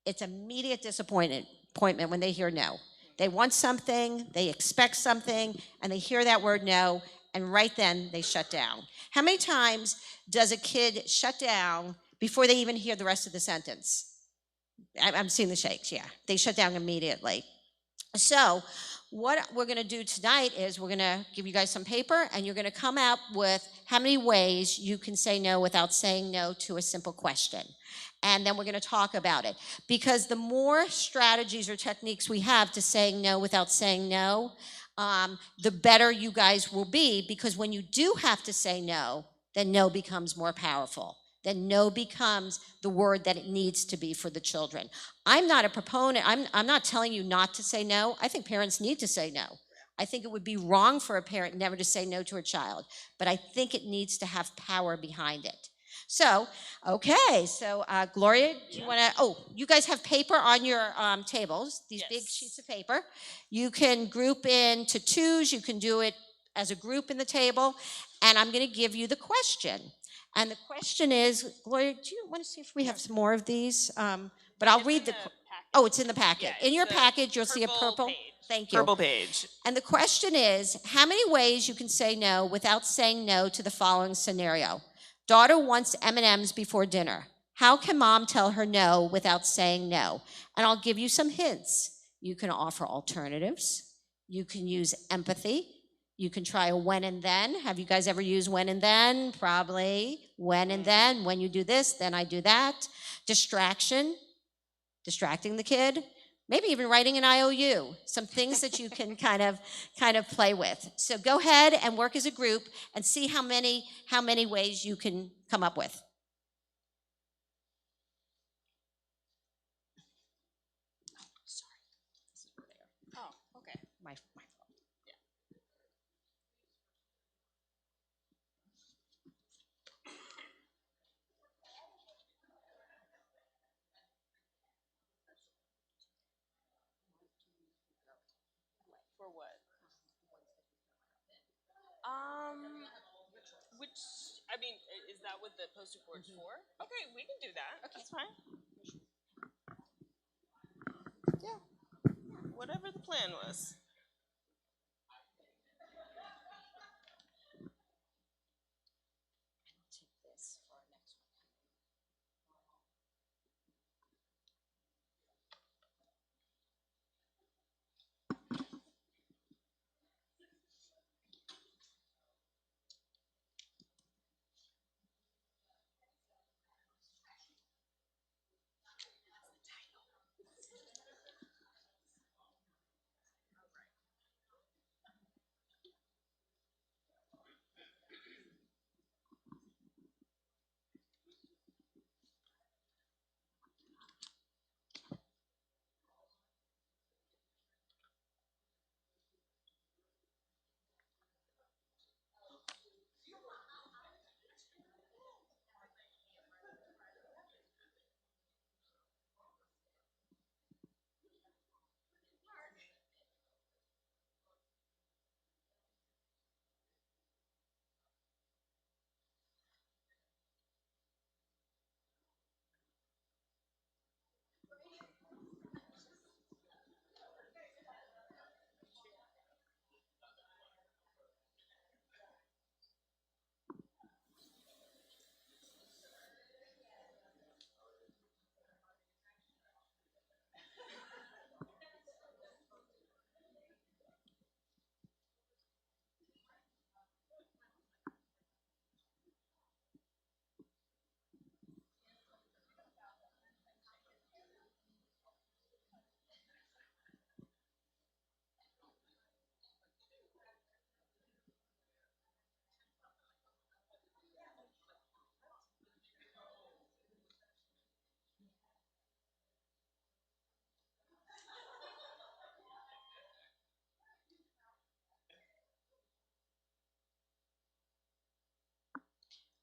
It's immediate disappointment when they hear no. They want something, they expect something, and they hear that word no, and right then they shut down. How many times does a kid shut down before they even hear the rest of the sentence? I'm seeing the shakes, yeah. They shut down immediately. So what we're going to do tonight is we're going to give you guys some paper, and you're going to come up with how many ways you can say no without saying no to a simple question. And then we're going to talk about it. Because the more strategies or techniques we have to saying no without saying no, the better you guys will be, because when you do have to say no, then no becomes more powerful. Then no becomes the word that it needs to be for the children. I'm not a proponent. I'm not telling you not to say no. I think parents need to say no. I think it would be wrong for a parent never to say no to a child, but I think it needs to have power behind it. So, okay, so Gloria, do you want to, you guys have paper on your tables, these big Yes. sheets of paper. You can group into twos, you can do it as a group in the table, and I'm going to give you the question. And the question is, Gloria, do you want to see if we have some more of these? But I'll read the. Oh, it's in the packet. Yeah, in your the package, you'll see a purple. page. Thank you. Purple page. And the question is, how many ways you can say no without saying no to the following scenario? Daughter wants M&Ms before dinner. How can mom tell her no without saying no? And I'll give you some hints. You can offer alternatives. You can use empathy. You can try a when and then. Have you guys ever used when and then? Probably. When and then. When you do this, then I do that. Distraction. Distracting the kid. Maybe even writing an IOU. Some things that you can kind of play with. So go ahead and work as a group and see how many ways you can come up with. Oh, okay. My For what? Which, I mean, is that what the poster board's for? Okay, we can do that. Okay. That's fine. Yeah. Whatever the plan was. take this for our next one.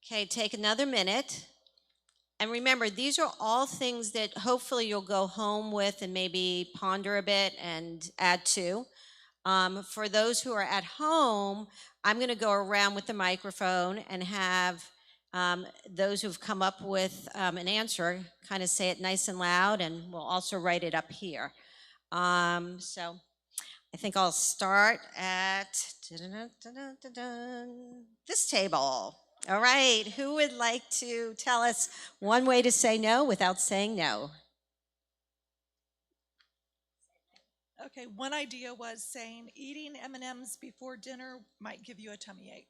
Okay, take another minute. And remember, these are all things that hopefully you'll go home with and maybe ponder a bit and add to. For those who are at home, I'm going to go around with the microphone and have those who've come up with an answer kind of say it nice and loud, and we'll also write it up here. So I think I'll start at this table. All right, who would like to tell us one way to say no without saying no? Okay, one idea was saying eating M&Ms before dinner might give you a tummy ache.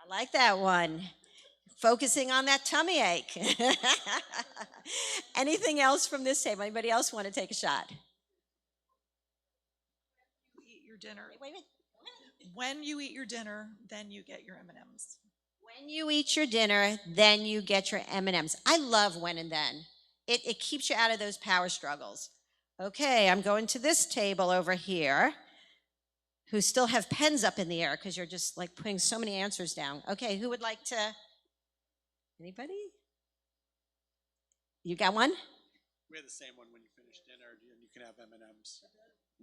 I like that one. Focusing on that tummy ache. Anything else from this table? Anybody else want to take a shot? You eat your dinner. Wait a minute. When you eat your dinner, then you get your M&Ms. When you eat your dinner, then you get your M&Ms. I love when and then. It keeps you out of those power struggles. Okay, I'm going to this table over here, who still have pens up in the air because you're just like putting so many answers down. Okay, who would like to? Anybody? You got one? We have the same one. When you finish dinner, and you can have M&Ms.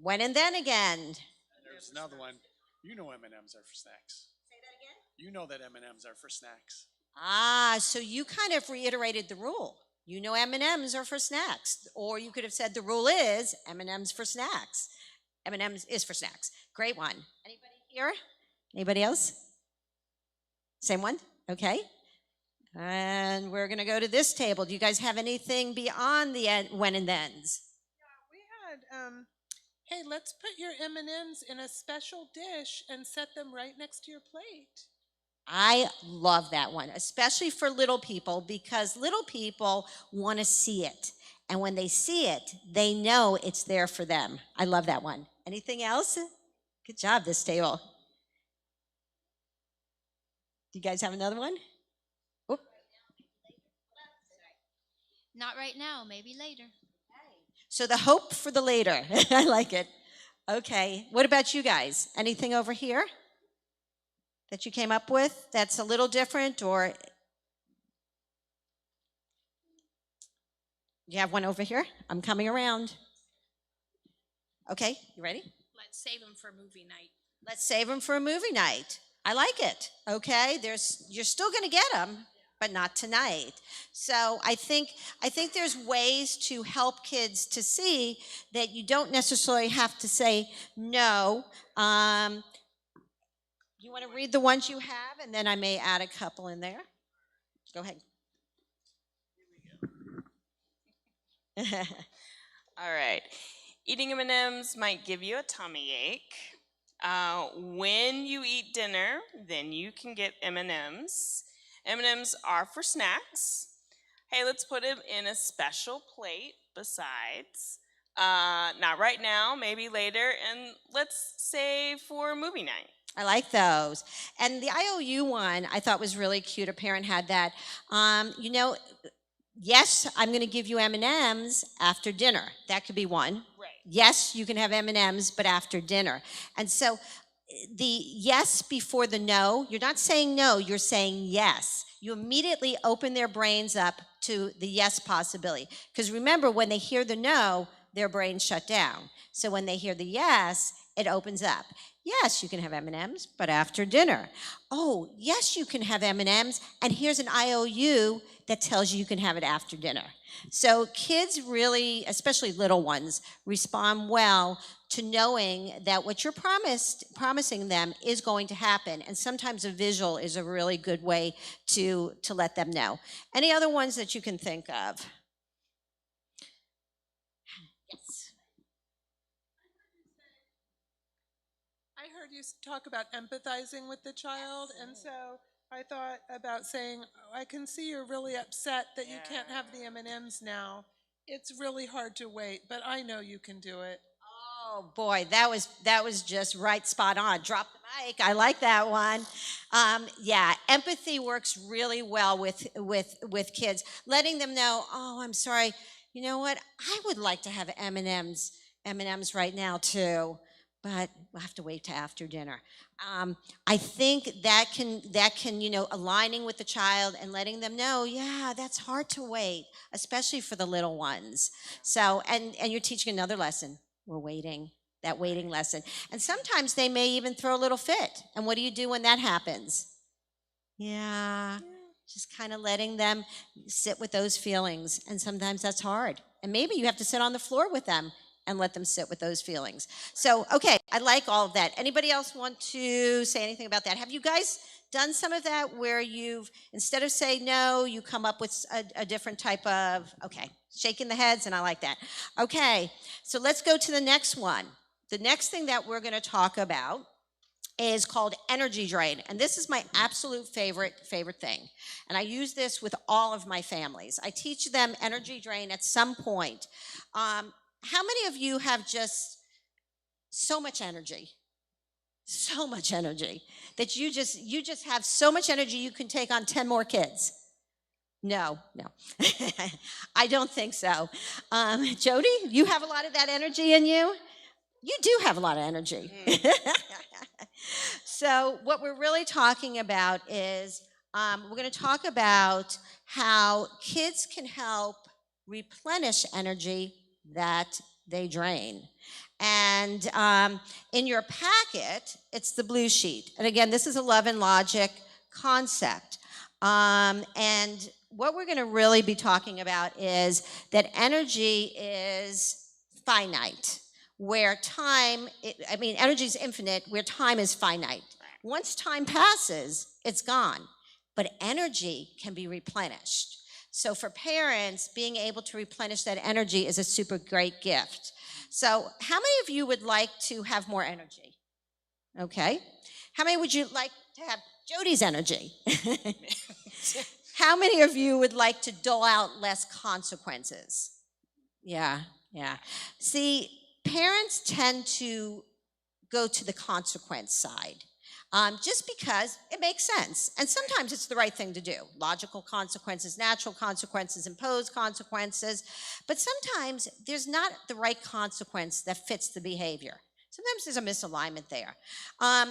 When and then again. And there's another one. You know M&Ms are for snacks. Say that again. You know that M&Ms are for snacks. Ah, so you kind of reiterated the rule. You know M&Ms are for snacks. Or you could have said the rule is M&Ms for snacks. M&Ms is for snacks. Great one. Anybody here? Anybody else? Same one? Okay. And we're going to go to this table. Do you guys have anything beyond the when and thens? We had, hey, let's put your M&Ms in a special dish and set them right next to your plate. I love that one, especially for little people, because little people want to see it. And when they see it, they know it's there for them. I love that one. Anything else? Good job, this table. Do you guys have another one? Oh. Not right now, maybe later. So the hope for the later. I like it. Okay. What about you guys? Anything over here that you came up with that's a little different, or you have one over here? I'm coming around. Okay, you ready? Let's save them for movie night. Let's save them for a movie night. I like it. Okay, you're still going to get them, but not tonight. So I think there's ways to help kids to see that you don't necessarily have to say no. You want to read the ones you have, and then I may add a couple in there. Go ahead. All right. Eating M&Ms might give you a tummy ache. When you eat dinner, then you can get M&Ms. M&Ms are for snacks. Hey, let's put them in a special plate besides. Not right now, maybe later, and let's save for movie night. I like those. And the IOU one I thought was really cute. A parent had that. Yes, I'm going to give you M&Ms after dinner. That could be one. Right. Yes, you can have M&Ms, but after dinner. And so the yes before the no, you're not saying no, you're saying yes. You immediately open their brains up to the yes possibility. Because remember, when they hear the no, their brains shut down. So when they hear the yes, it opens up. Yes, you can have M&Ms, but after dinner. Oh, yes, you can have M&Ms, and here's an IOU that tells you can have it after dinner. So kids really, especially little ones, respond well to knowing that what you're promising them is going to happen, and sometimes a visual is a really good way to let them know. Any other ones that you can think of? Yes. I heard you talk about empathizing with the child, and so I thought about saying, I can see you're really upset that you can't have the M&Ms now. It's really hard to wait, but I know you can do it. Oh boy, that was just right, spot on. Drop the mic. I like that one. Yeah, empathy works really well with kids, letting them know, oh, I'm sorry. You know what? I would like to have M&Ms right now too. but we'll have to wait till after dinner. I think that can, aligning with the child and letting them know, yeah, that's hard to wait, especially for the little ones. So, and you're teaching another lesson. We're waiting, that waiting lesson. And sometimes they may even throw a little fit. And what do you do when that happens? Yeah, just kind of letting them sit with those feelings. And sometimes that's hard. And maybe you have to sit on the floor with them and let them sit with those feelings. So, okay, I like all of that. Anybody else want to say anything about that? Have you guys done some of that where you've, instead of say no, you come up with a different type of, okay, shaking the heads, and I like that. Okay, so let's go to the next one. The next thing that we're going to talk about is called energy drain. And this is my absolute favorite thing. And I use this with all of my families. I teach them energy drain at some point. How many of you have just so much energy? So much energy that you just have so much energy you can take on 10 more kids? No. I don't think so. Jody, you have a lot of that energy in you? You do have a lot of energy. So what we're really talking about is we're going to talk about how kids can help replenish energy that they drain. And in your packet, it's the blue sheet. And again, this is a love and logic concept. And what we're going to really be talking about is that energy is finite, where time, energy is infinite, where time is finite. Once time passes, it's gone. But energy can be replenished. So for parents, being able to replenish that energy is a super great gift. So how many of you would like to have more energy? Okay. How many would you like to have Jody's energy? How many of you would like to dole out less consequences? Yeah. See, parents tend to go to the consequence side. Just because it makes sense. And sometimes it's the right thing to do. Logical consequences, natural consequences, imposed consequences. But sometimes there's not the right consequence that fits the behavior. Sometimes there's a misalignment there.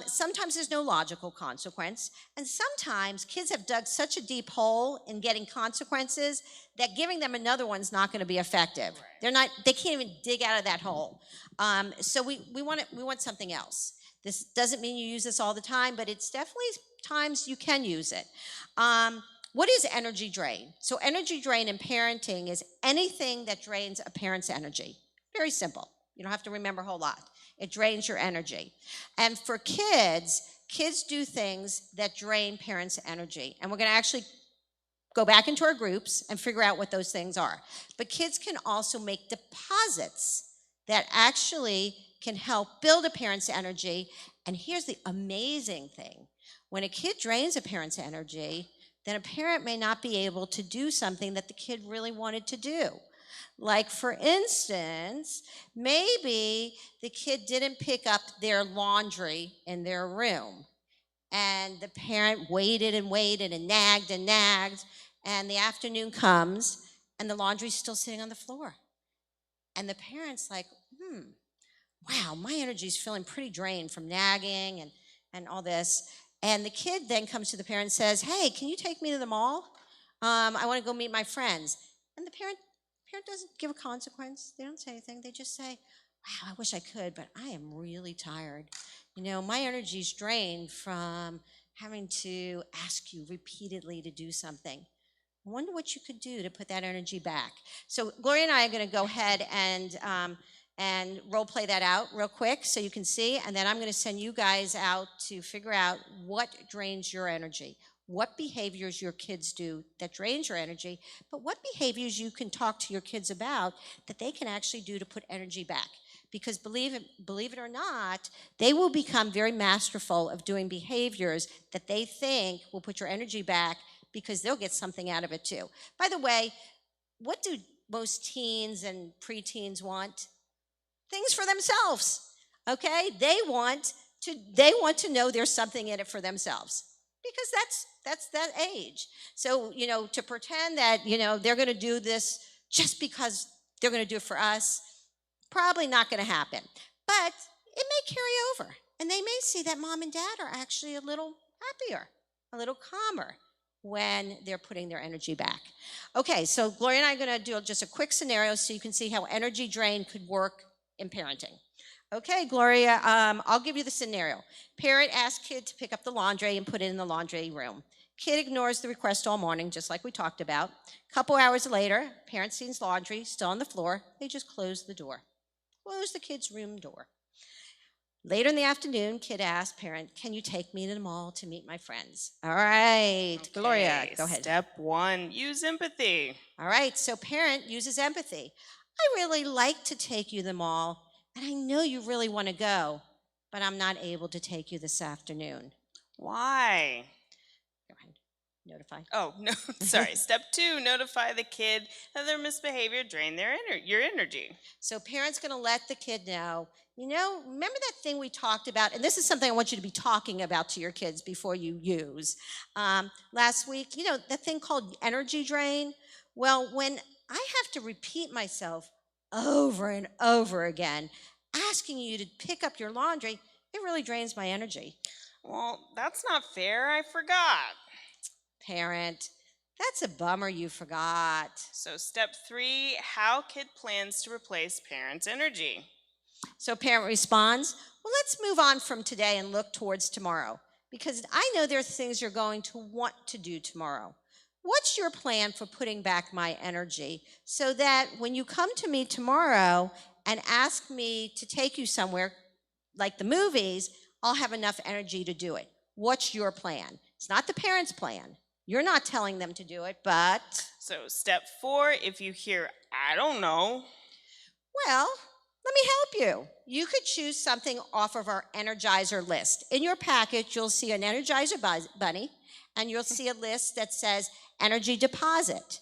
Sometimes there's no logical consequence. And sometimes kids have dug such a deep hole in getting consequences that giving them another one's not going to be effective. They can't even dig out of that hole. So we want something else. This doesn't mean you use this all the time, but it's definitely times you can use it. What is energy drain? So energy drain in parenting is anything that drains a parent's energy. Very simple. You don't have to remember a whole lot. It drains your energy. And for kids do things that drain parents' energy. And we're going to actually go back into our groups and figure out what those things are. But kids can also make deposits that actually can help build a parent's energy. And here's the amazing thing. When a kid drains a parent's energy, then a parent may not be able to do something that the kid really wanted to do. Like, for instance, maybe the kid didn't pick up their laundry in their room. And the parent waited and waited and nagged, and the afternoon comes, and the laundry's still sitting on the floor. And the parent's like, wow, my energy's feeling pretty drained from nagging and all this. And the kid then comes to the parent and says, hey, can you take me to the mall? I want to go meet my friends. And the parent doesn't give a consequence. They don't say anything. They just say, wow, I wish I could, but I am really tired. My energy's drained from having to ask you repeatedly to do something. I wonder what you could do to put that energy back. So Gloria and I are going to go ahead and role play that out real quick so you can see, and then I'm going to send you guys out to figure out what drains your energy, what behaviors your kids do that drains your energy, but what behaviors you can talk to your kids about that they can actually do to put energy back. Because believe it or not, they will become very masterful of doing behaviors that they think will put your energy back because they'll get something out of it too. By the way, what do most teens and preteens want? Things for themselves, okay? They want to know there's something in it for themselves because that's that age. So, to pretend that, they're going to do this just because they're going to do it for us, probably not going to happen. But, it may carry over. And they may see that mom and dad are actually a little happier, a little calmer when they're putting their energy back. Okay, so Gloria and I are going to do just a quick scenario so you can see how energy drain could work in parenting. Okay, Gloria, I'll give you the scenario. Parent asks kid to pick up the laundry and put it in the laundry room. Kid ignores the request all morning, just like we talked about. Couple hours later, parent sees laundry still on the floor. They just close the door. Close the kid's room door. Later in the afternoon, kid asks parent, can you take me to the mall to meet my friends? All right, Gloria, Okay, go ahead. Step 1, use empathy. All right, so parent uses empathy. I really like to take you to the mall, and I know you really want to go, but I'm not able to take you this afternoon. Why? Go ahead, notify. Oh, no, sorry. Step 2, notify the kid that their misbehavior drained your energy. So parents going to let the kid know, remember that thing we talked about? And this is something I want you to be talking about to your kids before you use. Last week, that thing called energy drain? Well, when I have to repeat myself over and over again, asking you to pick up your laundry, it really drains my energy. Well, that's not fair. I forgot. Parent, that's a bummer you forgot. So step 3, how kid plans to replace parents' energy. So parent responds, well, let's move on from today and look towards tomorrow, because I know there are things you're going to want to do tomorrow. What's your plan for putting back my energy so that when you come to me tomorrow and ask me to take you somewhere like the movies, I'll have enough energy to do it? What's your plan? It's not the parent's plan. You're not telling them to do it, but... So step 4, if you hear, I don't know. Well, let me help you. You could choose something off of our Energizer list. In your package, you'll see an Energizer bunny, and you'll see a list that says energy deposit.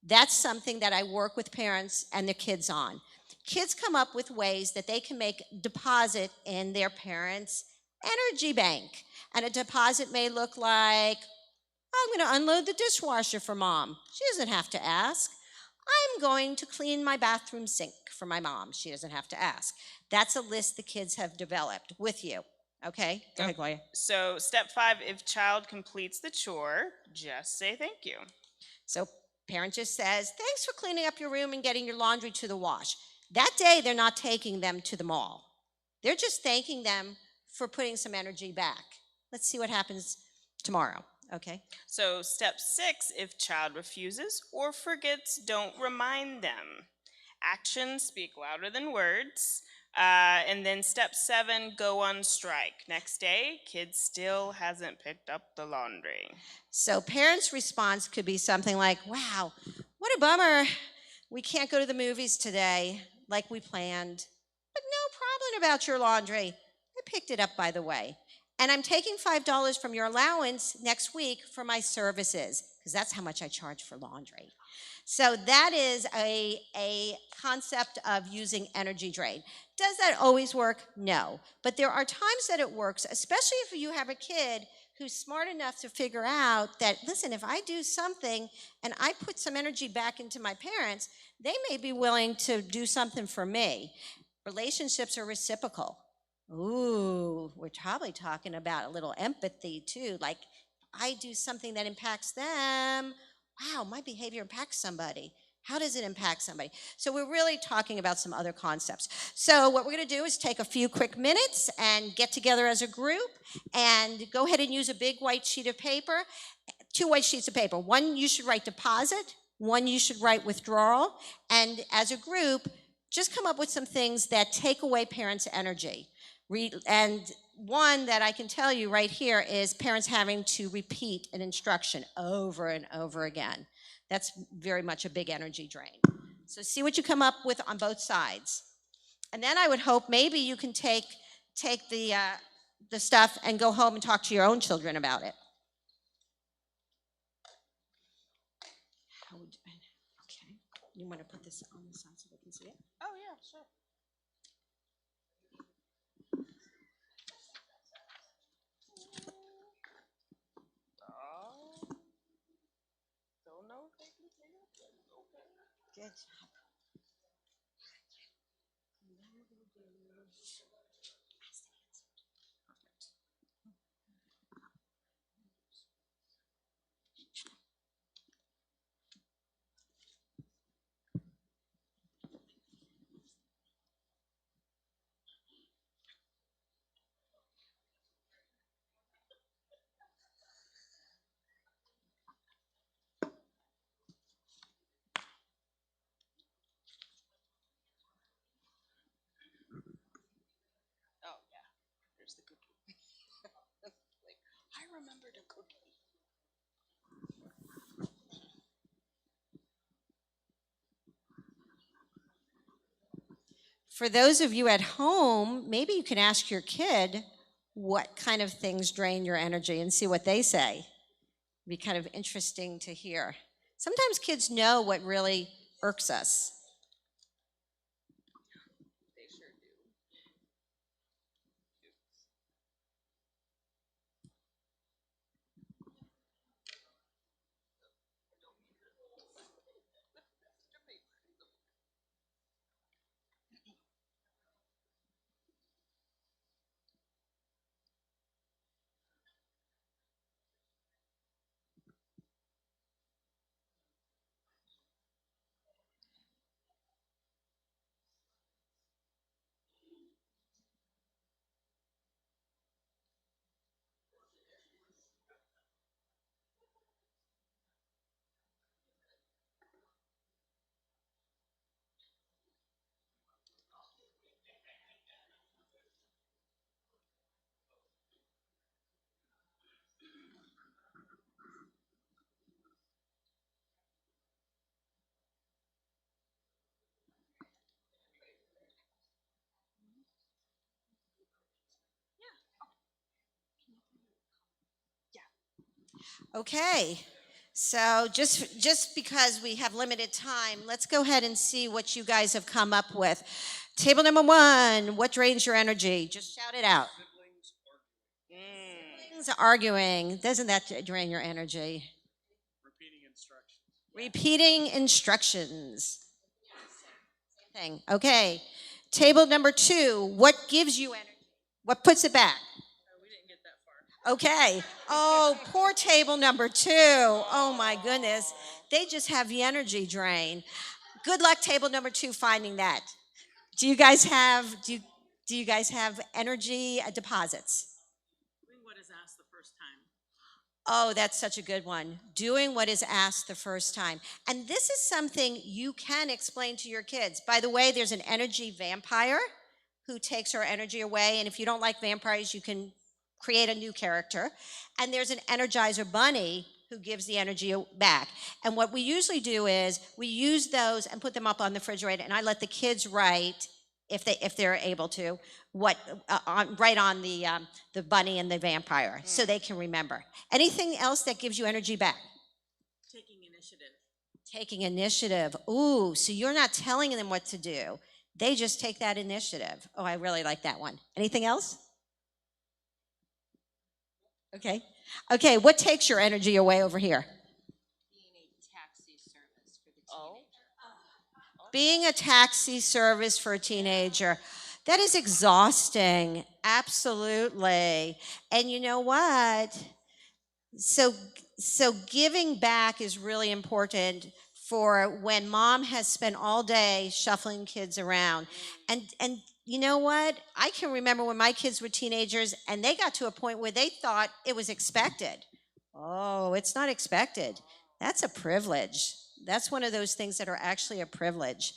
That's something that I work with parents and their kids on. Kids come up with ways that they can make deposit in their parents' energy bank. And a deposit may look like, I'm going to unload the dishwasher for mom. She doesn't have to ask. I'm going to clean my bathroom sink for my mom. She doesn't have to ask. That's a list the kids have developed with you. Okay? Go ahead, Gloria. So step 5, if child completes the chore, just say thank you. So parent just says, thanks for cleaning up your room and getting your laundry to the wash. That day, they're not taking them to the mall. They're just thanking them for putting some energy back. Let's see what happens tomorrow. Okay. So step 6, if child refuses or forgets, don't remind them. Actions speak louder than words. And then step 7, go on strike. Next day, kid still hasn't picked up the laundry. So parents' response could be something like, wow, what a bummer. We can't go to the movies today like we planned. But no problem about your laundry. I picked it up, by the way. And I'm taking $5 from your allowance next week for my services, because that's how much I charge for laundry. So that is a concept of using energy drain. Does that always work? No. But there are times that it works, especially if you have a kid who's smart enough to figure out that, listen, if I do something and I put some energy back into my parents, they may be willing to do something for me. Relationships are reciprocal. Ooh, we're probably talking about a little empathy too. Like, I do something that impacts them. Wow, my behavior impacts somebody. How does it impact somebody? So we're really talking about some other concepts. So what we're going to do is take a few quick minutes and get together as a group and go ahead and use a big white sheet of paper, 2 white sheets of paper. One you should write deposit, one you should write withdrawal, and as a group, just come up with some things that take away parents' energy. And one that I can tell you right here is parents having to repeat an instruction over and over again. That's very much a big energy drain. So see what you come up with on both sides. And then I would hope maybe you can take the stuff and go home and talk to your own children about it. Okay. You want to put this on the side so they can see it? Oh, yeah, sure. Don't know if they can see it, but okay. Good job. Here's the cookie. Like, I remembered a cookie. For those of you at home, maybe you can ask your kid what kind of things drain your energy and see what they say. It'd be kind of interesting to hear. Sometimes kids know what really irks us. They sure do. Okay, so just because we have limited time, let's go ahead and see what you guys have come up with. Table number 1, what drains your energy? Just shout it out. Siblings arguing. Doesn't that drain your energy? Repeating instructions. Repeating instructions. Same thing. Okay. Table number 2, what gives you energy? What puts it back? We didn't get that far. Okay. Oh, poor table number 2. Oh my goodness. They just have the energy drain. Good luck, table number 2, finding that. Do you guys have energy deposits? Doing what is asked the first time. Oh, that's such a good one. Doing what is asked the first time. And this is something you can explain to your kids. By the way, there's an energy vampire who takes our energy away. And if you don't like vampires, you can create a new character. And there's an energizer bunny who gives the energy back. And what we usually do is we use those and put them up on the refrigerator. And I let the kids write, if they're able to, what right on the bunny and the vampire, so they can remember. Anything else that gives you energy back? Taking initiative. Taking initiative. Ooh, so you're not telling them what to do. They just take that initiative. Oh, I really like that one. Anything else? Okay. Okay, what takes your energy away over here? Being a taxi service for the teenager. Being a taxi service for a teenager. That is exhausting. Absolutely. And you know what? So giving back is really important for when mom has spent all day shuffling kids around. And you know what? I can remember when my kids were teenagers and they got to a point where they thought it was expected. Oh, it's not expected. That's a privilege. That's one of those things that are actually a privilege.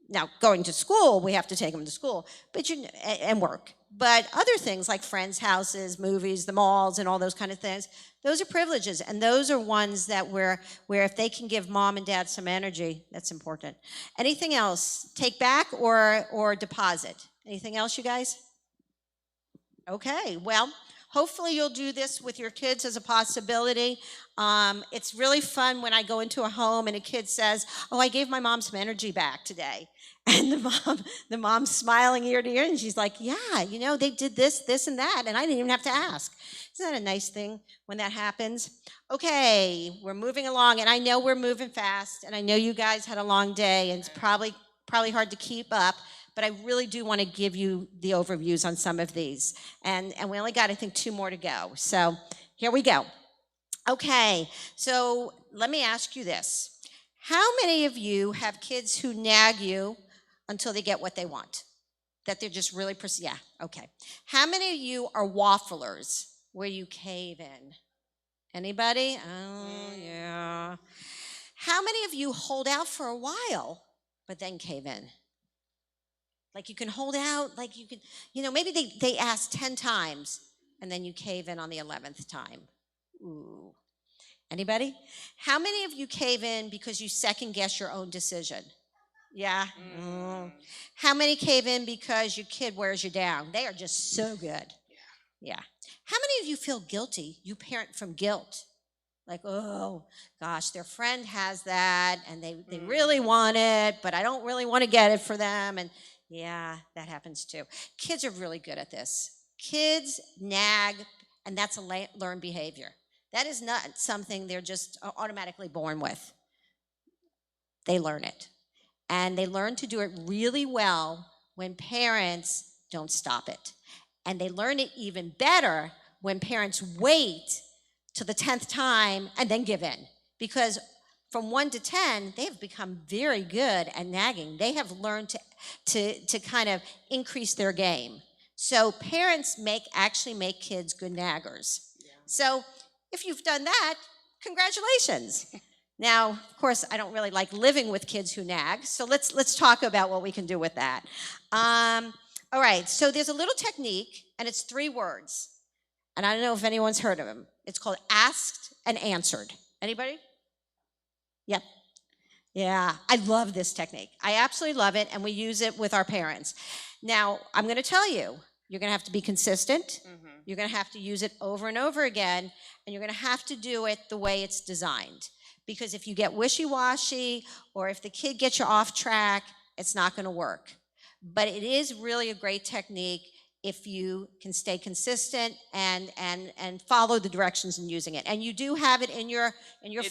Now, going to school, we have to take them to school, and work. But other things like friends' houses, movies, the malls, and all those kind of things, those are privileges. And those are ones that where if they can give mom and dad some energy, that's important. Anything else? Take back or deposit? Anything else, you guys? Okay, well, hopefully you'll do this with your kids as a possibility. It's really fun when I go into a home and a kid says, "Oh, I gave my mom some energy back today." And the mom's smiling ear to ear, and she's like, "Yeah, they did this, this, and that, and I didn't even have to ask." Isn't that a nice thing when that happens? Okay, we're moving along, and I know we're moving fast, and I know you guys had a long day, and it's probably hard to keep up. But I really do want to give you the overviews on some of these. And we only got, I think, 2 more to go. So here we go. Okay, so let me ask you this. How many of you have kids who nag you until they get what they want? That they're just really, yeah, okay. How many of you are wafflers, where you cave in? Anybody? Oh, yeah. How many of you hold out for a while, but then cave in? Like you can hold out, like you can, maybe they ask 10 times and then you cave in on the 11th time. Ooh. Anybody? How many of you cave in because you second guess your own decision? Yeah. How many cave in because your kid wears you down? They are just so good. Yeah. How many of you feel guilty? You parent from guilt. Like, oh gosh, their friend has that and they really want it, but I don't really want to get it for them. And yeah, that happens too. Kids are really good at this. Kids nag, and that's a learned behavior. That is not something they're just automatically born with. They learn it. And they learn to do it really well when parents don't stop it. And they learn it even better when parents wait to the 10th time and then give in. Because from 1 to 10, they have become very good at nagging. They have learned to kind of increase their game. So parents actually make kids good naggers. Yeah. So if you've done that, congratulations. Now, of course, I don't really like living with kids who nag, so let's talk about what we can do with that. All right, so there's a little technique, and it's 3 words. And I don't know if anyone's heard of them. It's called asked and answered. Anybody? Yep. Yeah, I love this technique. I absolutely love it, and we use it with our parents. Now, I'm going to tell you, you're going to have to be consistent. You're going to have to use it over and over again, and you're going to have to do it the way it's designed. Because if you get wishy-washy or if the kid gets you off track, it's not going to work. But it is really a great technique if you can stay consistent and follow the directions in using it. And you do have it in your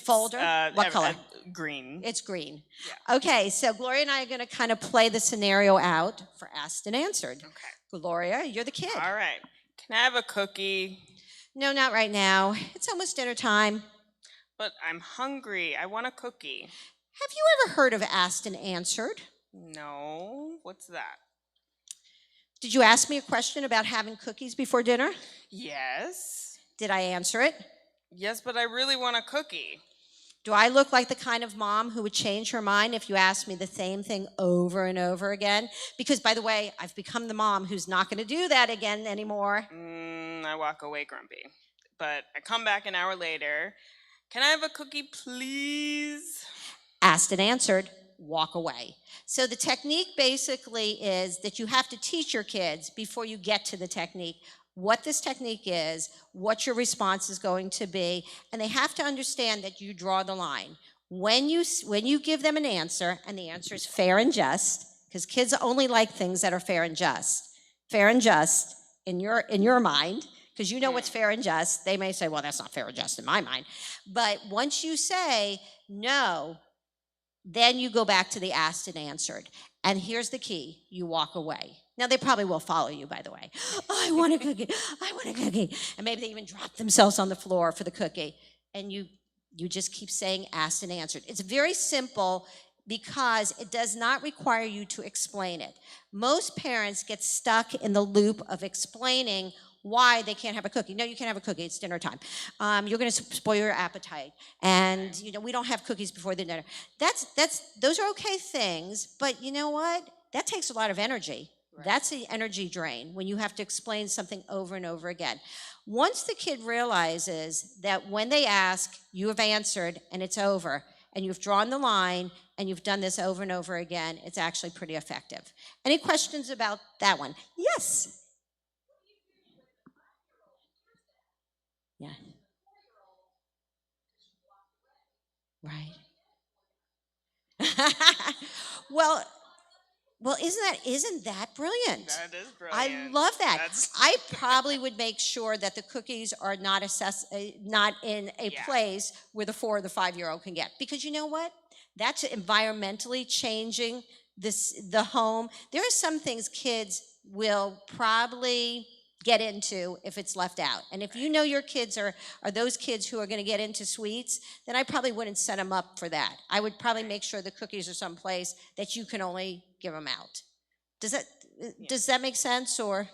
folder. What color? Green. It's green. Yeah. Okay, so Gloria and I are going to kind of play the scenario out for asked and answered. Okay. Gloria, you're the kid. All right. Can I have a cookie? No, not right now. It's almost dinner time. But I'm hungry. I want a cookie. Have you ever heard of asked and answered? No. What's that? Did you ask me a question about having cookies before dinner? Yes. Did I answer it? Yes, but I really want a cookie. Do I look like the kind of mom who would change her mind if you asked me the same thing over and over again? Because, by the way, I've become the mom who's not going to do that again anymore. I walk away grumpy. But I come back an hour later. Can I have a cookie, please? Asked and answered, walk away. So the technique basically is that you have to teach your kids before you get to the technique what this technique is, what your response is going to be, and they have to understand that you draw the line. When you give them an answer, and the answer is fair and just, because kids only like things that are fair and just. Fair and just in your mind, because you know what's fair and just. They may say, well, that's not fair and just in my mind. But once you say no, then you go back to the asked and answered. And here's the key. You walk away. Now, they probably will follow you, by the way. Oh, I want a cookie. I want a cookie. And maybe they even drop themselves on the floor for the cookie. And you just keep saying asked and answered. It's very simple because it does not require you to explain it. Most parents get stuck in the loop of explaining why they can't have a cookie. No, you can't have a cookie. It's dinner time. You're going to spoil your appetite. And, we don't have cookies before the dinner. Those are okay things, but you know what? That takes a lot of energy. Right. That's the energy drain when you have to explain something over and over again. Once the kid realizes that when they ask, you have answered and it's over, and you've drawn the line and you've done this over and over again, it's actually pretty effective. Any questions about that one? Yes. Yeah. Right. Well, isn't that brilliant? That is brilliant. I love that. I probably would make sure that the cookies are not in a place where the 4 or the 5-year-old can get. Because you know what? That's environmentally changing the home. There are some things kids will probably get into if it's left out. And if you know your kids are those kids who are going to get into sweets, then I probably wouldn't set them up for that. I would probably make sure the cookies are someplace that you can only give them out. Does that make sense, or?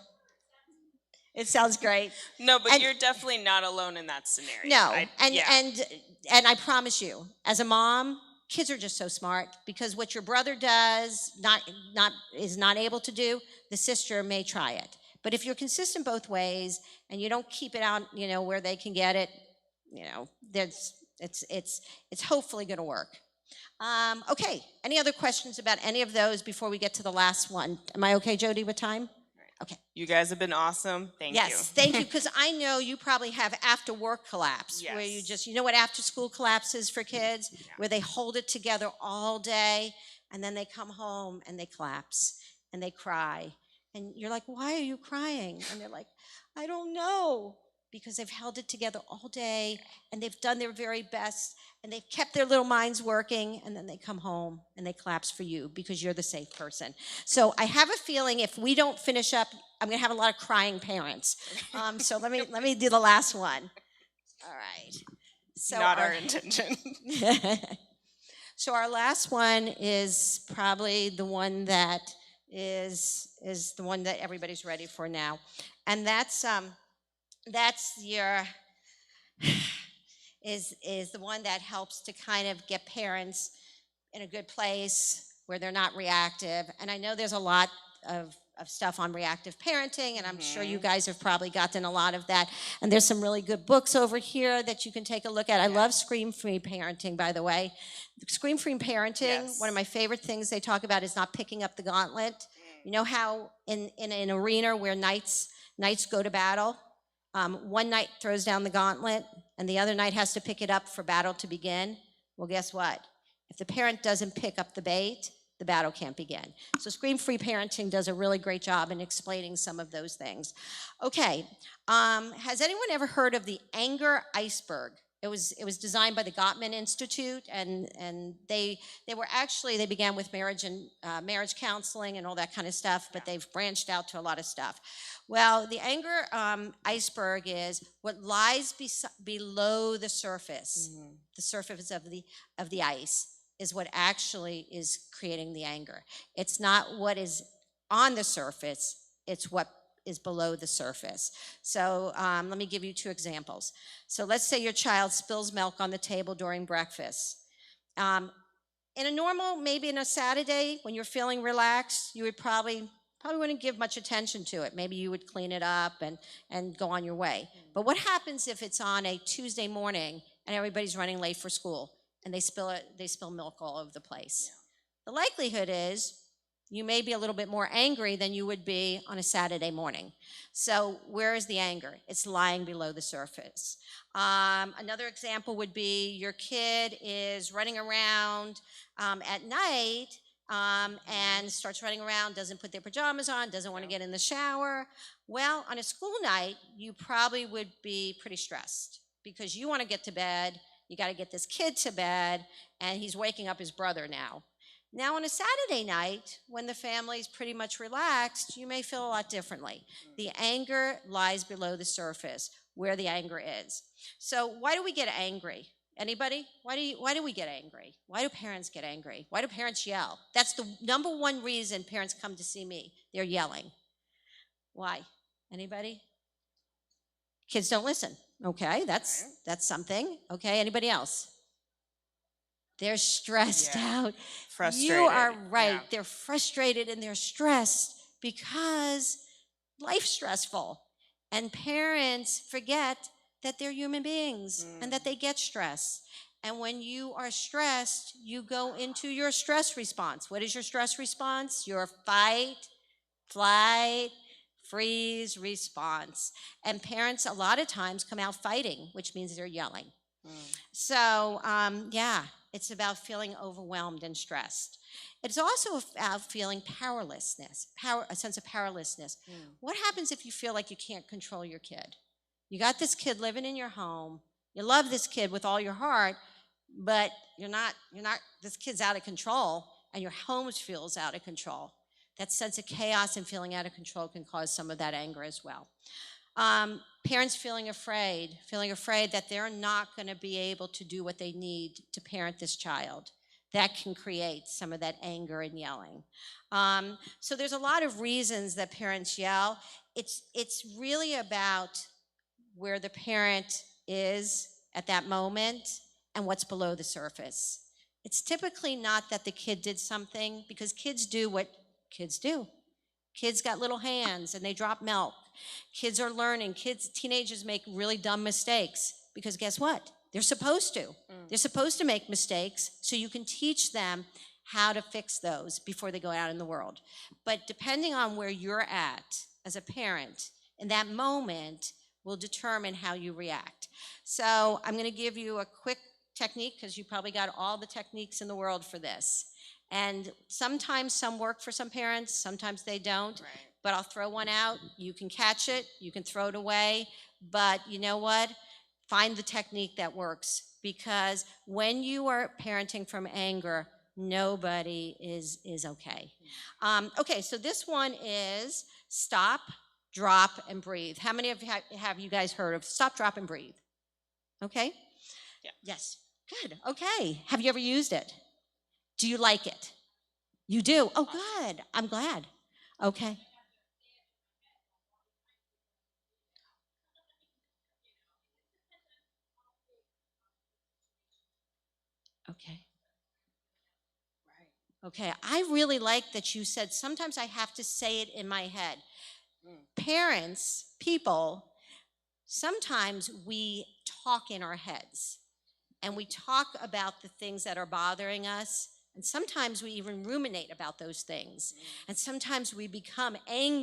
It sounds great. No, but you're definitely not alone in that scenario. No, and I promise you, as a mom, kids are just so smart, because what your brother does is not able to do, the sister may try it. But if you're consistent both ways and you don't keep it out, where they can get it, it's hopefully going to work. Okay, any other questions about any of those before we get to the last one? Am I okay, Jody, with time? Okay. You guys have been awesome. Thank you. Yes, thank you, because I know you probably have after work collapse, where you Yes. just, what after school collapse is for kids, where they hold it together all day and then they come home and they collapse and they cry. And you're like, why are you crying? And they're like, I don't know, because they've held it together all day and they've done their very best and they've kept their little minds working, and then they come home and they collapse for you because you're the safe person. So I have a feeling if we don't finish up, I'm going to have a lot of crying parents. So let me do the last one. All right. So Not our intention. So our last one is probably the one that is the one that everybody's ready for now, and that's your is the one that helps to kind of get parents in a good place where they're not reactive. And I know there's a lot of stuff on reactive parenting, and I'm sure you guys have probably gotten a lot of that. And there's some really good books over here that you can take a look at. I love Scream-Free Parenting, by the way. Scream-Free Parenting, one of my favorite things they talk about is not picking up the gauntlet. You know how in an arena where knights go to battle, one knight throws down the gauntlet and the other knight has to pick it up for battle to begin? Well, guess what? If the parent doesn't pick up the bait, the battle can't begin. So Scream-Free Parenting does a really great job in explaining some of those things. Okay, has anyone ever heard of the Anger Iceberg? It was designed by the Gottman Institute, and they began with marriage and marriage counseling and all that kind of stuff, but they've branched out to a lot of stuff. Well, the Anger Iceberg is what lies below the surface. The surface of the ice is what actually is creating the anger. It's not what is on the surface, it's what is below the surface. So let me give you 2 examples. So let's say your child spills milk on the table during breakfast. In a normal, maybe in a Saturday, when you're feeling relaxed, you would probably wouldn't give much attention to it. Maybe you would clean it up and go on your way. But what happens if it's on a Tuesday morning and everybody's running late for school and they spill milk all over the place? The likelihood is you may be a little bit more angry than you would be on a Saturday morning. So where is the anger? It's lying below the surface. Another example would be your kid is running around at night and starts running around, doesn't put their pajamas on, doesn't want to get in the shower. Well, on a school night, you probably would be pretty stressed because you want to get to bed, you got to get this kid to bed, and he's waking up his brother now. Now, on a Saturday night, when the family's pretty much relaxed, you may feel a lot differently. The anger lies below the surface, where the anger is. So why do we get angry? Anybody? Why do we get angry? Why do parents get angry? Why do parents yell? That's the number one reason parents come to see me. They're yelling. Why? Anybody? Kids don't listen. Okay, that's something. Okay, anybody else? They're stressed out. Frustrated. You are right. Yeah. They're frustrated and they're stressed because life's stressful. And parents forget that they're human beings and that they get stressed. And when you are stressed, you go into your stress response. What is your stress response? Your fight, flight, freeze response. And parents a lot of times come out fighting, which means they're yelling. So, it's about feeling overwhelmed and stressed. It's also about feeling powerlessness, a sense of powerlessness. What happens if you feel like you can't control your kid? You got this kid living in your home. You love this kid with all your heart, but this kid's out of control, and your home feels out of control. That sense of chaos and feeling out of control can cause some of that anger as well. Parents feeling afraid that they're not going to be able to do what they need to parent this child. That can create some of that anger and yelling. So there's a lot of reasons that parents yell. It's really about where the parent is at that moment and what's below the surface. It's typically not that the kid did something, because kids do what kids do. Kids got little hands and they drop milk. Kids are learning. Teenagers make really dumb mistakes because guess what? They're supposed to. They're supposed to make mistakes so you can teach them how to fix those before they go out in the world. But depending on where you're at as a parent, in that moment will determine how you react. So I'm going to give you a quick technique because you probably got all the techniques in the world for this. And sometimes some work for some parents, sometimes they don't. Right. But I'll throw one out. You can catch it, you can throw it away. But you know what? Find the technique that works, because when you are parenting from anger, nobody is okay. Okay, so this one is stop, drop, and breathe. How many of you have you guys heard of stop, drop, and breathe? Okay? Yeah. Yes. Good. Okay. Have you ever used it? Do you like it? You do? Oh, good. I'm glad. Okay. Okay. Okay. I really like that you said sometimes I have to say it in my head. Parents, people, sometimes we talk in our heads and we talk about the things that are bothering us. And sometimes we even ruminate about those things. And sometimes we become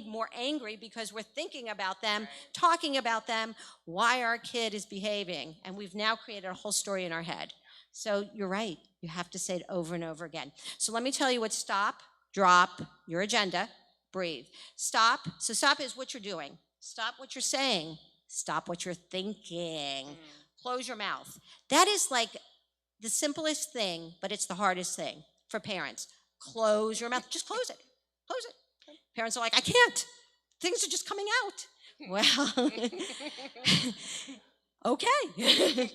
more angry because we're thinking about them, talking about them, why our kid is behaving. And we've now created a whole story in our head. So you're right. You have to say it over and over again. So let me tell you what stop, drop, your agenda, breathe. Stop. So stop is what you're doing. Stop what you're saying. Stop what you're thinking. Close your mouth. That is like the simplest thing, but it's the hardest thing for parents. Close your mouth. Just close it. Close it. Parents are like, I can't. Things are just coming out. Well, okay.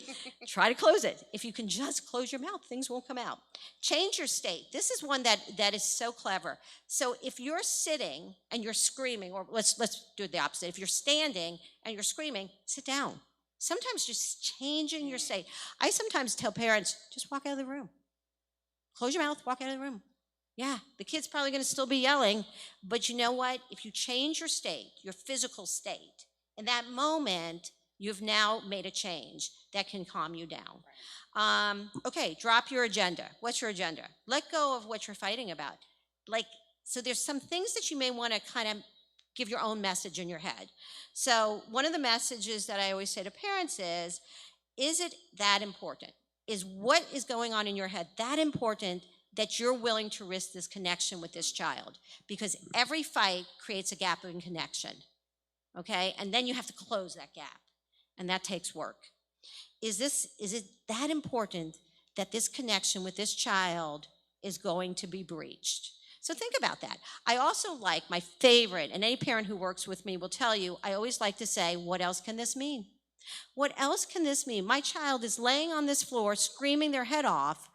Try to close it. If you can just close your mouth, things won't come out. Change your state. This is one that is so clever. So if you're sitting and you're screaming, or let's do it the opposite. If you're standing and you're screaming, sit down. Sometimes just changing your state. I sometimes tell parents, just walk out of the room. Close your mouth, walk out of the room. Yeah, the kid's probably going to still be yelling, but you know what? If you change your state, your physical state, in that moment, you've now made a change that can calm you down. Okay, drop your agenda. What's your agenda? Let go of what you're fighting about. So there's some things that you may want to kind of give your own message in your head. So one of the messages that I always say to parents is it that important? Is what is going on in your head that important that you're willing to risk this connection with this child? Because every fight creates a gap in connection, okay? And then you have to close that gap, and that takes work. Is it that important that this connection with this child is going to be breached? So think about that. I also like my favorite, and any parent who works with me will tell you, I always like to say, what else can this mean? What else can this mean? My child is laying on this floor screaming their head off,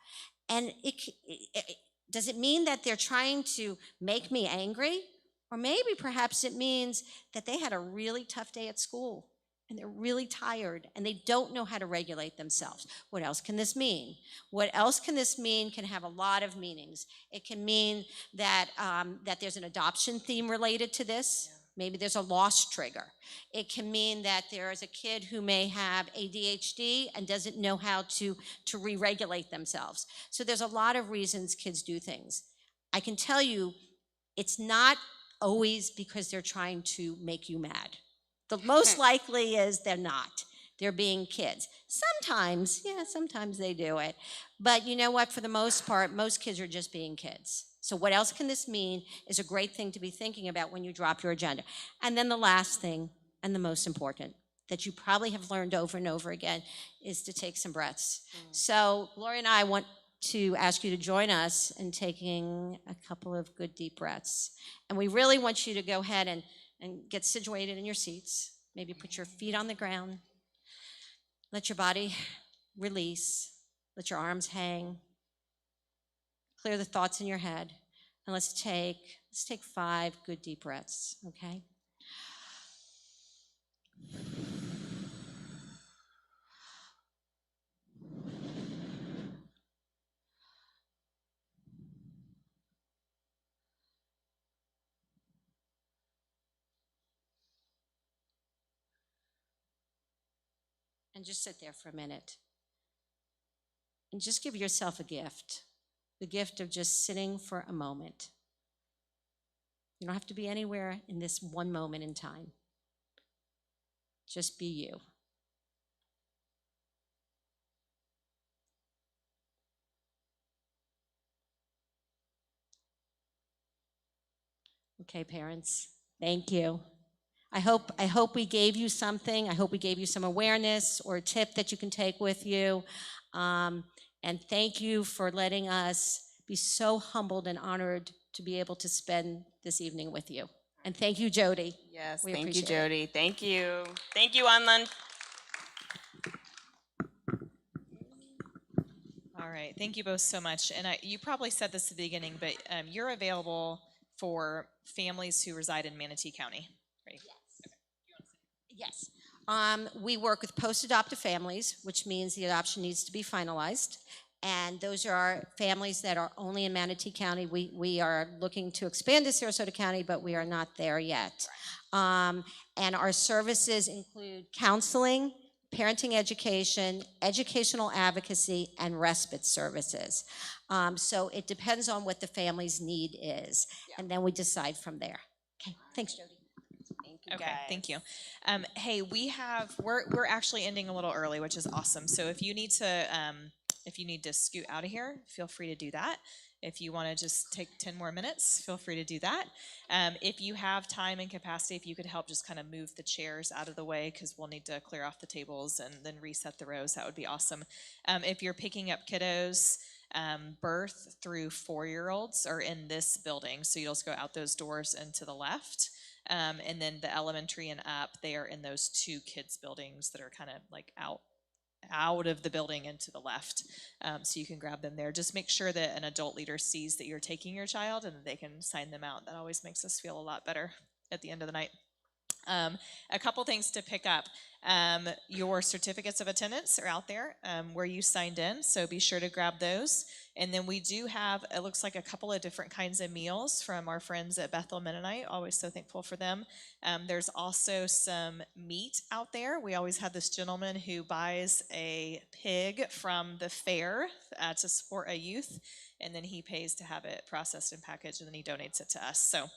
and does it mean that they're trying to make me angry? Or maybe perhaps it means that they had a really tough day at school and they're really tired and they don't know how to regulate themselves. What else can this mean? What else can this mean can have a lot of meanings. It can mean that, that there's an adoption theme related to this. Maybe there's a loss trigger. It can mean that there is a kid who may have ADHD and doesn't know how to re-regulate themselves. So there's a lot of reasons kids do things. I can tell you, it's not always because they're trying to make you mad. The most likely is they're not. They're being kids. Sometimes they do it. But you know what? For the most part, most kids are just being kids. So what else can this mean is a great thing to be thinking about when you drop your agenda. And then the last thing, and the most important, that you probably have learned over and over again, is to take some breaths. So Gloria and I want to ask you to join us in taking a couple of good deep breaths. And we really want you to go ahead and get situated in your seats. Maybe put your feet on the ground. Let your body release. Let your arms hang. Clear the thoughts in your head. And let's take 5 good deep breaths, okay? And just sit there for a minute. And just give yourself a gift. The gift of just sitting for a moment. You don't have to be anywhere in this one moment in time. Just be you. Okay, parents, thank you. I hope we gave you something. I hope we gave you some awareness or a tip that you can take with you. And thank you for letting us be so humbled and honored to be able to spend this evening with you. And thank you, Jody. Yes, We thank you, appreciate it. Jody. Thank you. Thank you, Online. All right, thank you both so much. And you probably said this at the beginning, but you're available for families who reside in Manatee County, right? Yes. We work with post-adoptive families, which means the adoption needs to be finalized. And those are families that are only in Manatee County. We are looking to expand to Sarasota County, but we are not there yet. And our services include counseling, parenting education, educational advocacy, and respite services. So it depends on what the family's need is. And then we decide from there. Okay, thanks, Jody. Thank you, Okay, guys. thank you. Hey, we're actually ending a little early, which is awesome. So if you need to scoot out of here, feel free to do that. If you want to just take 10 more minutes, feel free to do that. If you have time and capacity, if you could help just kind of move the chairs out of the way, because we'll need to clear off the tables and then reset the rows, that would be awesome. If you're picking up kiddos, birth through 4-year-olds are in this building, so you'll just go out those doors and to the left. And then the elementary and up, they are in those 2 kids buildings that are kind of like out of the building and to the left. So you can grab them there. Just make sure that an adult leader sees that you're taking your child and that they can sign them out. That always makes us feel a lot better at the end of the night. A couple things to pick up. Your certificates of attendance are out there where you signed in, so be sure to grab those. And then we do have, it looks like, a couple of different kinds of meals from our friends at Bethel Mennonite. Always so thankful for them. There's also some meat out there. We always have this gentleman who buys a pig from the fair to support a youth, and then he pays to have it processed and packaged, and then he donates it to us. So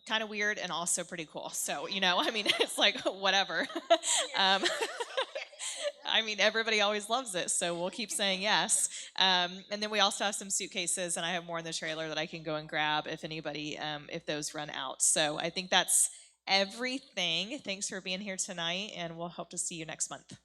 kind of weird and also pretty cool. So, I mean, it's like, whatever. I mean, everybody always loves it, so we'll keep saying yes. And then we also have some suitcases, and I have more in the trailer that I can go and grab if anybody, if those run out. So I think that's everything. Thanks for being here tonight, and we'll hope to see you next month.